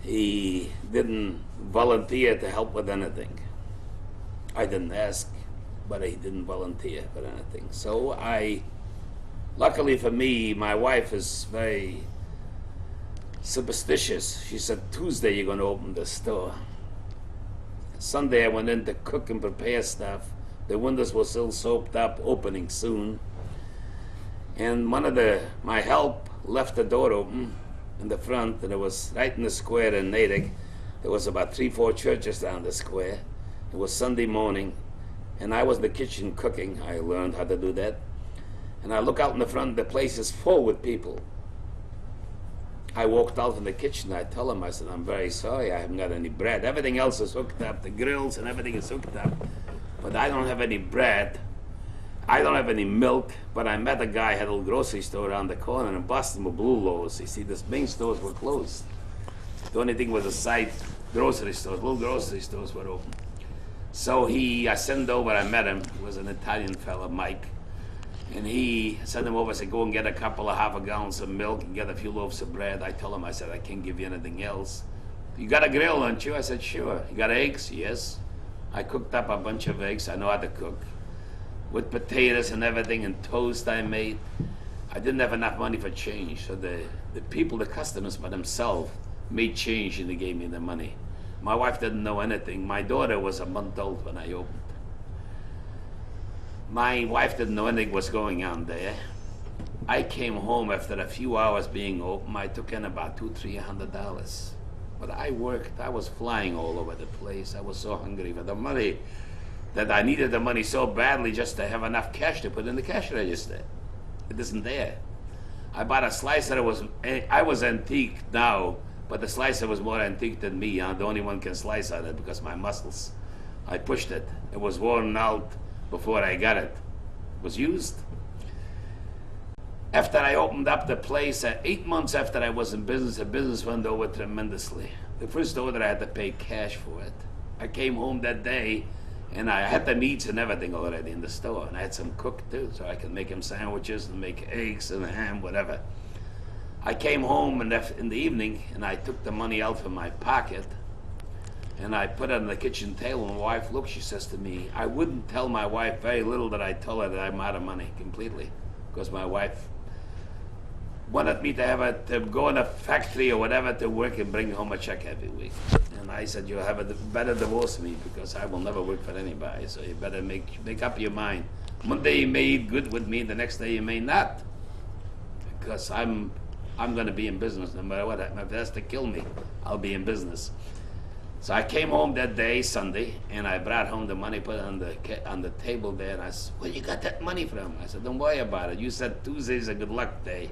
He didn't volunteer to help with anything. I didn't ask, but he didn't volunteer for anything. So luckily for me, my wife is very superstitious. She said, Tuesday you're going to open the store. Sunday I went in to cook and prepare stuff. The windows were still soaped up, opening soon. And my help left the door open in the front, and it was right in the square in Natick. There was about 3-4 churches down the square. It was Sunday morning, and I was in the kitchen cooking. I learned how to do that. And I look out in the front, the place is full with people. I walked out in the kitchen. I tell him, I said, I'm very sorry, I haven't got any bread. Everything else is hooked up, the grills and everything is hooked up, but I don't have any bread. I don't have any milk, but I met a guy had a little grocery store around the corner in Boston with Blue Loaves. You see, the main stores were closed. The only thing was the side grocery stores, little grocery stores were open. So I sent over, I met him. He was an Italian fella, Mike. And he sent him over, said, go and get a couple of half a gallons of milk and get a few loaves of bread. I told him, I said, I can't give you anything else. You got a grill, don't you? I said, sure. You got eggs? Yes. I cooked up a bunch of eggs. I know how to cook. With potatoes and everything, and toast I made. I didn't have enough money for change. So the people, the customers by themselves, made change and they gave me the money. My wife didn't know anything. My daughter was a month old when I opened. My wife didn't know anything was going on there. I came home after a few hours being open. I took in about $200-300. But I worked. I was flying all over the place. I was so hungry for the money that I needed the money so badly just to have enough cash to put in the cash register. It isn't there. I bought a slicer that I was antique now, but the slicer was more antique than me. I'm the only one can slice on it because my muscles. I pushed it. It was worn out before I got it. It was used. After I opened up the place, 8 months after I was in business, the business went over tremendously. The first order I had to pay cash for it. I came home that day and I had the meats and everything already in the store, and I had some cooked too, so I could make him sandwiches and make eggs and ham, whatever. I came home in the evening and I took the money out from my pocket and I put it on the kitchen table. And my wife looked, she says to me, I wouldn't tell my wife very little that I told her that I'm out of money completely, because my wife wanted me to go in a factory or whatever to work and bring home a check every week. And I said, you better divorce me because I will never work for anybody. So you better make up your mind. One day you may eat good with me, the next day you may not. Because I'm going to be in business no matter what. If it has to kill me, I'll be in business. So I came home that day, Sunday, and I brought home the money, put it on the table there, and I said, where you got that money from? I said, don't worry about it. You said Tuesday's a good luck day.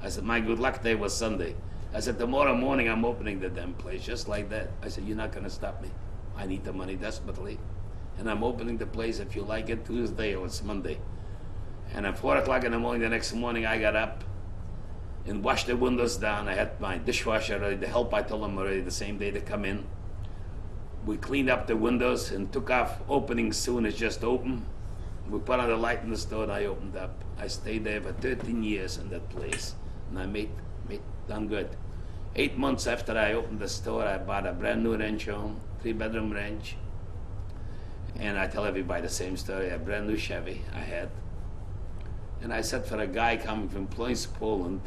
I said, my good luck day was Sunday. I said, tomorrow morning I'm opening the damn place, just like that. I said, you're not going to stop me. I need the money desperately. And I'm opening the place, if you like it, Tuesday or it's Monday. And at 4 o'clock in the morning, the next morning, I got up and washed the windows down. I had my dishwasher ready to help. I told them already the same day to come in. We cleaned up the windows and took off opening soon as just open. We put on the light in the store and I opened up. I stayed there for 13 years in that place. And I done good. 8 months after I opened the store, I bought a brand new ranch home, 3-bedroom ranch. And I tell everybody the same story, a brand new Chevy I had. And I said, for a guy coming from Ploieș, Poland,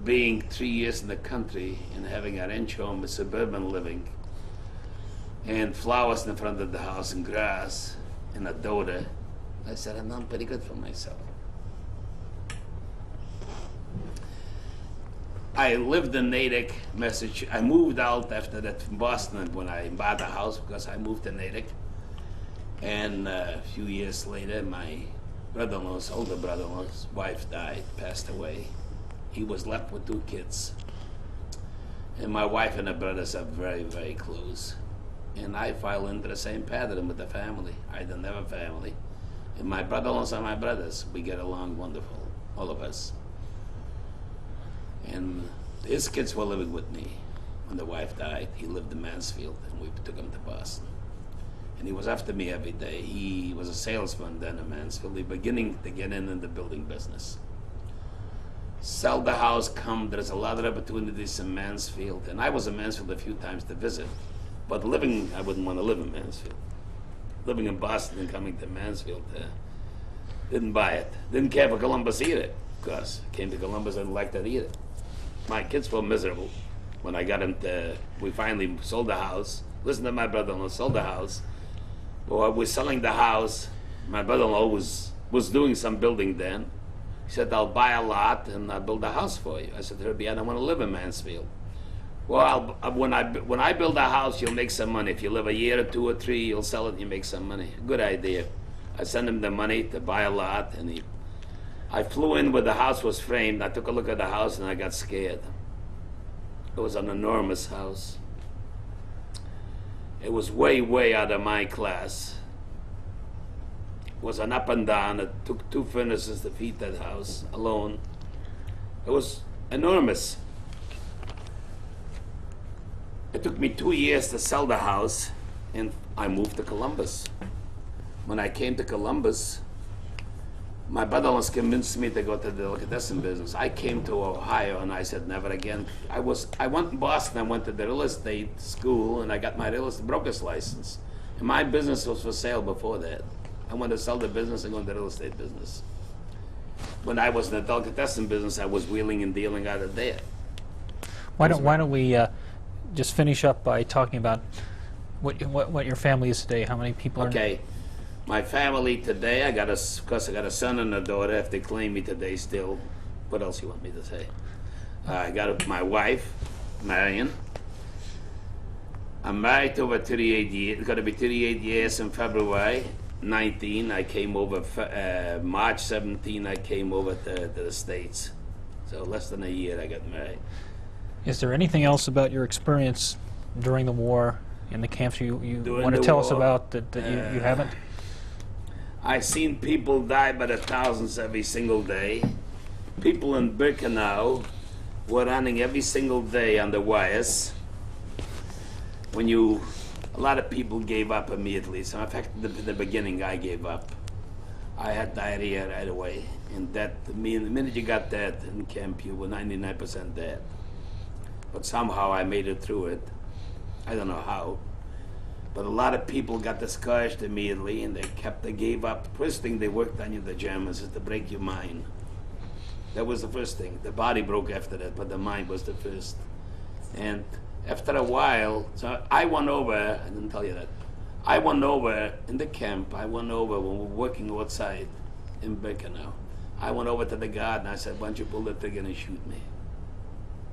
being 3 years in the country and having a ranch home with suburban living, and flowers in front of the house and grass and a daughter, I said, I'm done pretty good for myself. I lived in Natick, Massachusetts. I moved out after that from Boston when I bought a house because I moved to Natick. And a few years later, my brother-in-law's, older brother-in-law's wife died, passed away. He was left with 2 kids. And my wife and her brothers are very, very close. And I fell into the same pattern with the family. I didn't have a family. And my brother-in-laws are my brothers. We get along wonderful, all of us. And his kids were living with me. When the wife died, he lived in Mansfield, and we took him to Boston. And he was after me every day. He was a salesman then in Mansfield. He was beginning to get in the building business. Sell the house, there's a lot of opportunities in Mansfield. And I was in Mansfield a few times to visit. But I wouldn't want to live in Mansfield. Living in Boston and coming to Mansfield, didn't buy it. Didn't care for Columbus either, because came to Columbus, I didn't like that either. My kids were miserable when I got into, we finally sold the house. Listen to my brother-in-law, sold the house. But while we're selling the house, my brother-in-law was doing some building then. He said, I'll buy a lot and I'll build a house for you. I said, Herbie, I don't want to live in Mansfield. Well, when I build a house, you'll make some money. If you live a year or 2 or 3, you'll sell it and you make some money. Good idea. I sent him the money to buy a lot, and I flew in where the house was framed. I took a look at the house and I got scared. It was an enormous house. It was way, way out of my class. was an up and down. It took 2 furnaces to feed that house alone. It was enormous. It took me 2 years to sell the house, and I moved to Columbus. When I came to Columbus, my brother-in-law convinced me to go to the delicatessen business. I came to Ohio, and I said, never again. I went in Boston, I went to the real estate school, and I got my real estate broker's license. And my business was for sale before that. I wanted to sell the business and go into the real estate business. When I was in the delicatessen business, I was wheeling and dealing out of there. Why don't we just finish up by talking about what your family is today? How many people are? Okay, my family today. I got a son and a daughter. If they claim me today, still. What else you want me to say? I got my wife, Marion. I'm married over 38 years. It's going to be 38 years in February 19. I came over March 17. I came over to the States. So less than a year I got married. Is there anything else about your experience during the war in the camps you want to tell us about that you haven't? I've seen people die by the thousands every single day. People in Birkenau were running every single day on the wires. A lot of people gave up immediately. So in fact, in the beginning, I gave up. I had diarrhea right away. And the minute you got that in camp, you were 99% dead. But somehow I made it through it. I don't know how. But a lot of people got discouraged immediately, and they gave up. First thing they worked on you, the Germans, is to break your mind. That was the first thing. The body broke after that, but the mind was the first. And after a while, so I went over, I didn't tell you that. I went over in the camp, I went over when we were working outside in Birkenau. I went over to the guard and I said, why don't you pull the trigger and shoot me?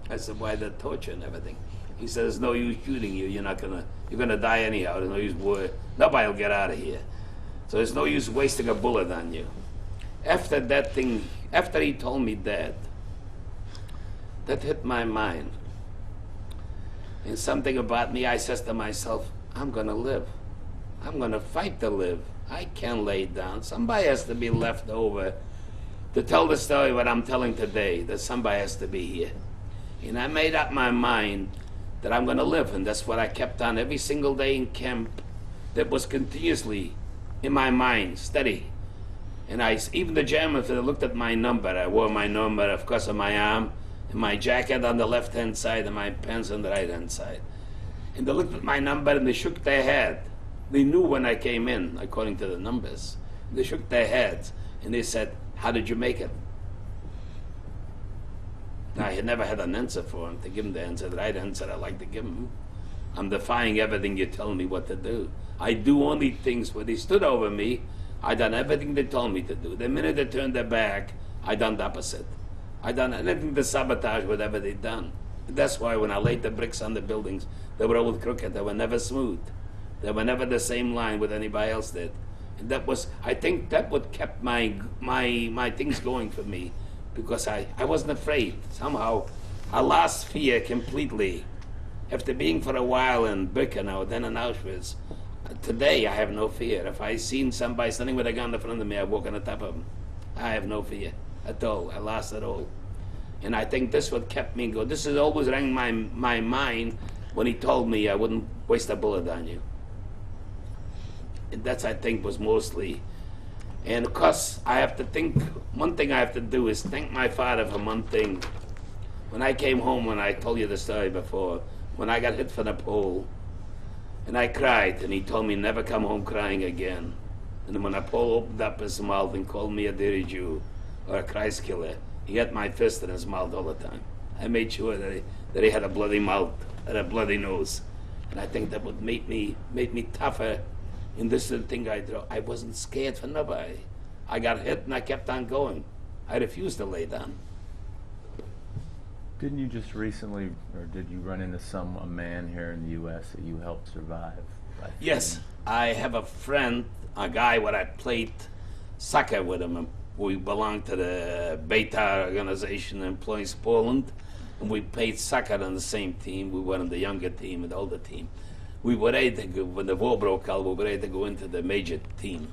I said, why the torture and everything? He said, there's no use shooting you, you're gonna die anyhow, there's no use, nobody will get out of here. So there's no use wasting a bullet on you. After he told me that hit my mind. And something about me, I says to myself, I'm gonna live. I'm gonna fight to live. I can't lay down. Somebody has to be left over to tell the story what I'm telling today, that somebody has to be here. And I made up my mind that I'm gonna live, and that's what I kept on every single day in camp. That was continuously in my mind, steady. And even the Germans, they looked at my number. I wore my number, of course, on my arm, and my jacket on the left-hand side, and my pants on the right-hand side. And they looked at my number, and they shook their head. They knew when I came in, according to the numbers. They shook their heads, and they said, how did you make it? Now, I had never had an answer for him, to give him the answer, the right answer I like to give him. I'm defying everything you tell me what to do. I do only things when they stood over me. I done everything they told me to do. The minute they turned their back, I done the opposite. I done anything to sabotage whatever they done. That's why when I laid the bricks on the buildings, they were always crooked. They were never smooth. They were never the same line with anybody else did. And that was, I think that what kept my things going for me, because I wasn't afraid. Somehow, I lost fear completely. After being for a while in Birkenau, then in Auschwitz, today I have no fear. If I seen somebody standing with a gun in front of me, I walk on the top of them. I have no fear at all. I lost it all. And I think this what kept me going. This has always rang my mind when he told me I wouldn't waste a bullet on you. And that's, I think, was mostly. And of course, I have to think, one thing I have to do is thank my father for one thing. When I came home, when I told you the story before, when I got hit from the pole, and I cried, and he told me never come home crying again. And then when the pole opened up his mouth and called me a dirty Jew or a Christ killer, he had my fist in his mouth all the time. I made sure that he had a bloody mouth and a bloody nose. And I think that would make me tougher. And this is the thing I do. I wasn't scared for nobody. I got hit and I kept on going. I refused to lay down. Didn't you just recently, or did you run into a man here in the U.S. that you helped survive? Yes, I have a friend, a guy where I played soccer with him. We belonged to the Beta organization in Ploiești, Poland, and we played soccer on the same team. We were on the younger team and the older team. We were ready to go, when the war broke out, we were ready to go into the major team.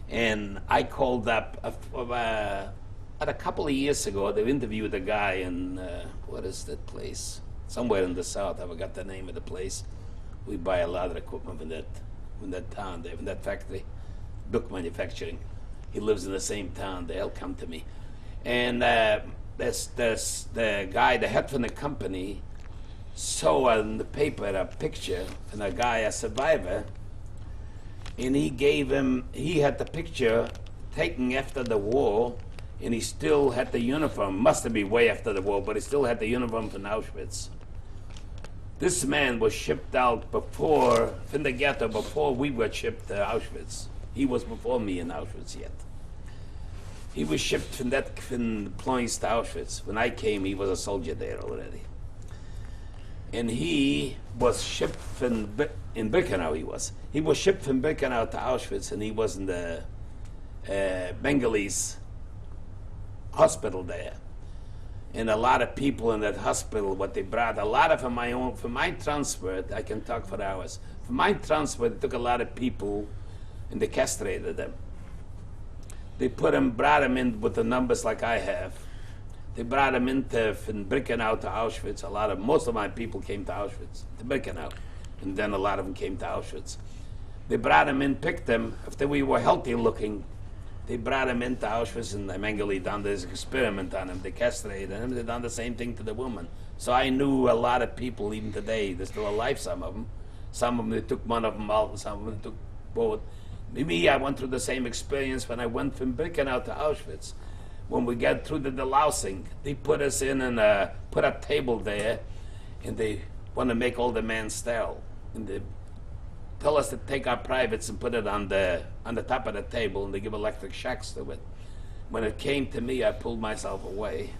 And I called up a couple of years ago. They interviewed a guy in, what is that place? Somewhere in the south. I forgot the name of the place. We buy a lot of equipment in that town, there, in that factory, book manufacturing. He lives in the same town. They'll come to me. And there's the guy, the head from the company, saw in the paper a picture of a guy, a survivor, and he had the picture taken after the war, and he still had the uniform. Must have been way after the war, but he still had the uniform from Auschwitz. This man was shipped out from the ghetto before we were shipped to Auschwitz. He was before me in Auschwitz yet. He was shipped from Ploins to Auschwitz. When I came, he was a soldier there already. And he was shipped in Birkenau. He was shipped from Birkenau to Auschwitz, and he was in the Bengalese hospital there. And a lot of people in that hospital, what they brought, a lot of for my transfer, I can talk for hours. For my transfer, they took a lot of people and they castrated them. They brought them in with the numbers like I have. They brought them from Birkenau to Auschwitz. Most of my people came to Auschwitz, to Birkenau, and then a lot of them came to Auschwitz. They brought them in, picked them. If we were healthy looking, they brought them into Auschwitz, and they manually done this experiment on them. They castrated them. They done the same thing to the woman. So I knew a lot of people even today. They're still alive, some of them. Some of them, they took one of them out, and some of them took both. Me, I went through the same experience when I went from Birkenau to Auschwitz. When we got through the delousing, they put us in and put a table there, and they want to make all the men sterile. And they tell us to take our privates and put it on the top of the table, and they give electric shocks to it. When it came to me, I pulled myself away.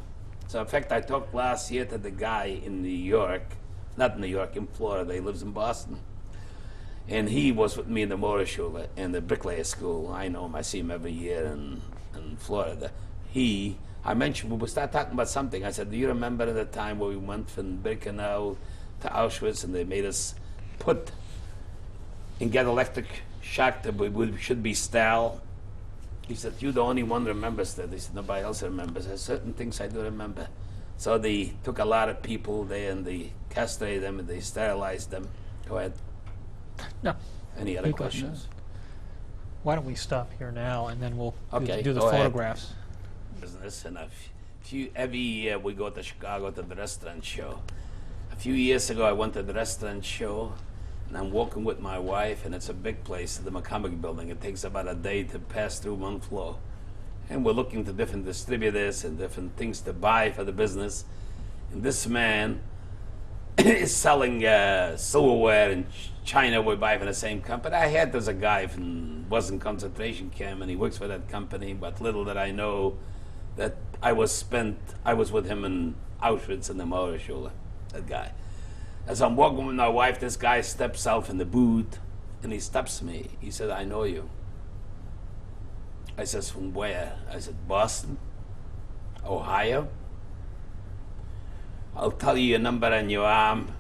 So in fact, I talked last year to the guy in New York, not New York, in Florida. He lives in Boston. And he was with me in the Morris Schule, in the bricklayer school. I know him. I see him every year in Florida. I mentioned, we started talking about something. I said, do you remember the time where we went from Birkenau to Auschwitz, and they made us put and get electric shock that we should be sterile? He said, you're the only one who remembers that. He said, nobody else remembers. There's certain things I do remember. So they took a lot of people there, and they castrated them, and they sterilized them. Go ahead. No. Any other questions? Why don't we stop here now, and then we'll do the go ahead. photographs. Business, and every year we go to Chicago to the restaurant show. A few years ago, I went to the restaurant show, and I'm walking with my wife, and it's a big place, the McCormick building. It takes about a day to pass through one floor. And we're looking to different distributors and different things to buy for the business. And this man is selling silverware in China. We buy from the same company. There's a guy from Boston concentration camp, and he works for that company, but little did I know that I was with him in Auschwitz in the Morris Schule, that guy. As I'm walking with my wife, this guy steps out from the booth, and he stops me. He said, I know you. I says, from where? I said, Boston, Ohio. I'll tell you your number on your arm.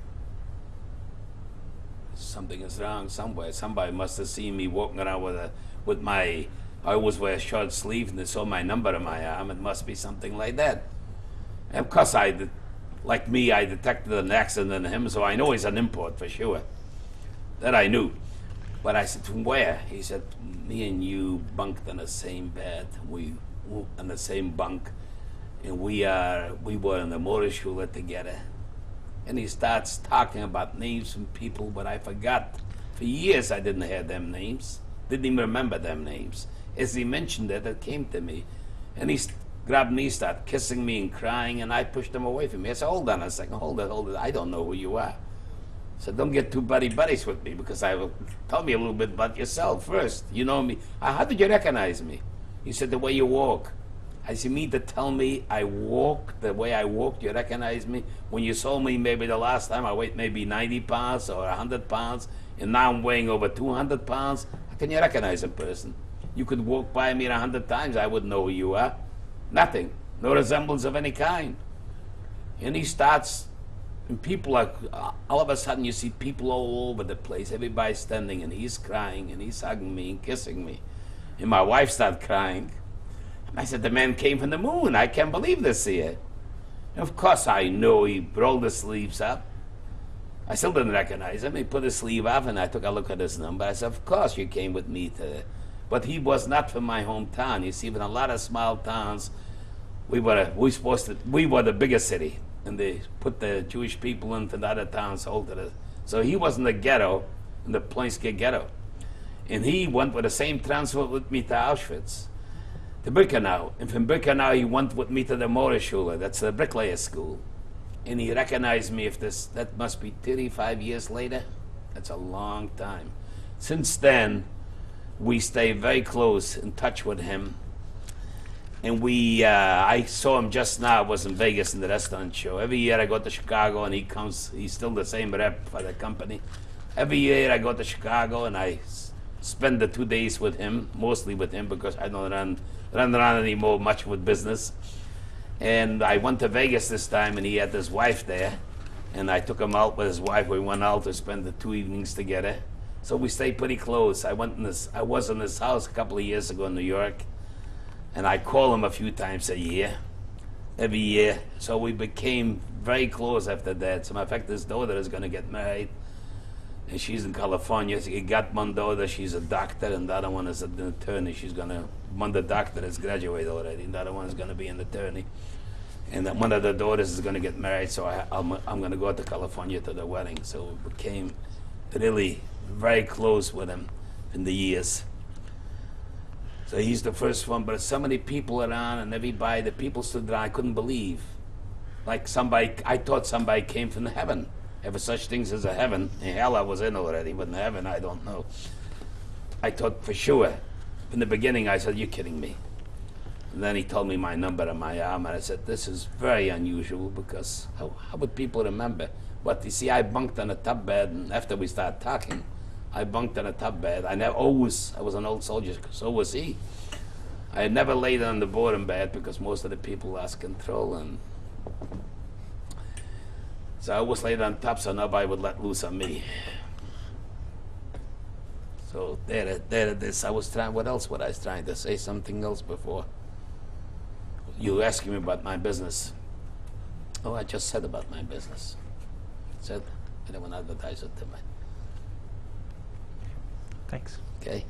Something is wrong somewhere. Somebody must have seen me walking around with my, I always wear short sleeves, and they saw my number on my arm. It must be something like that. And of course, I detected an accident in him, so I know he's an import for sure. That I knew. But I said, from where? He said, me and you bunked in the same bed. We in the same bunk. And we were in the Morris Schule together. And he starts talking about names from people, but I forgot. For years I didn't have them names. Didn't even remember them names. As he mentioned it came to me. And he grabbed me, started kissing me and crying, and I pushed him away from me. I said, hold on a second, hold it. I don't know who you are. I said, don't get too buddies with me, because tell me a little bit about yourself first. You know me. How did you recognize me? He said, the way you walk. I said, you mean to tell me I walk the way I walked? You recognize me? When you saw me maybe the last time, I weighed maybe 90 pounds or 100 pounds, and now I'm weighing over 200 pounds. How can you recognize a person? You could walk by me 100 times, I wouldn't know who you are. Nothing. No resemblance of any kind. And he starts, and people are, all of a sudden you see people all over the place. Everybody's standing, and he's crying, and he's hugging me and kissing me. And my wife started crying. And I said, the man came from the moon. I can't believe this here. And of course I knew. He rolled the sleeves up. I still didn't recognize him. He put his sleeve off, and I took a look at his number. I said, of course you came with me to... But he was not from my hometown. You see, in a lot of small towns, we were the biggest city, and they put the Jewish people into the other towns. So he was in the ghetto, in the Plainske ghetto. And he went with the same transfer with me to Auschwitz, to Birkenau. And from Birkenau, he went with me to the Morris Dach, that's the bricklayer school. And he recognized me. That must be 35 years later. That's a long time. Since then, we stay very close in touch with him. And I saw him just now. I was in Vegas in the restaurant show. Every year I go to Chicago, and he comes. He's still the same rep for the company. Every year I go to Chicago, and I spend the 2 days with him, mostly with him, because I don't run around anymore much with business. And I went to Vegas this time, and he had his wife there. And I took him out with his wife. We went out to spend the 2 evenings together. So we stayed pretty close. I was in his house a couple of years ago in New York. And I call him a few times a year, every year. So we became very close after that. As a matter of fact, his daughter is going to get married. And she's in California. So he got one daughter, she's a doctor, and the other one is an attorney. One of the doctor has graduated already, and the other one is going to be an attorney. And then one of the daughters is going to get married, so I'm going to go to California to the wedding. So we became really very close with him in the years. So he's the first one, but so many people around, and the people stood around, I couldn't believe. Like I thought somebody came from heaven. Ever such things as a heaven. In hell I was in already, but in heaven I don't know. I thought for sure. From the beginning I said, you're kidding me. And then he told me my number and my arm, and I said, this is very unusual, because how would people remember? But you see, I bunked on a tub bed, and after we started talking, I bunked on a tub bed. I was an old soldier, so was he. I had never laid on the boarding bed because most of the people lost control, and so I always laid on top so nobody would let loose on me. So there it is. What else was I trying to say? Something else before. You asking me about my business. Oh, I just said about my business. I don't want to advertise it to me. Thanks. Okay.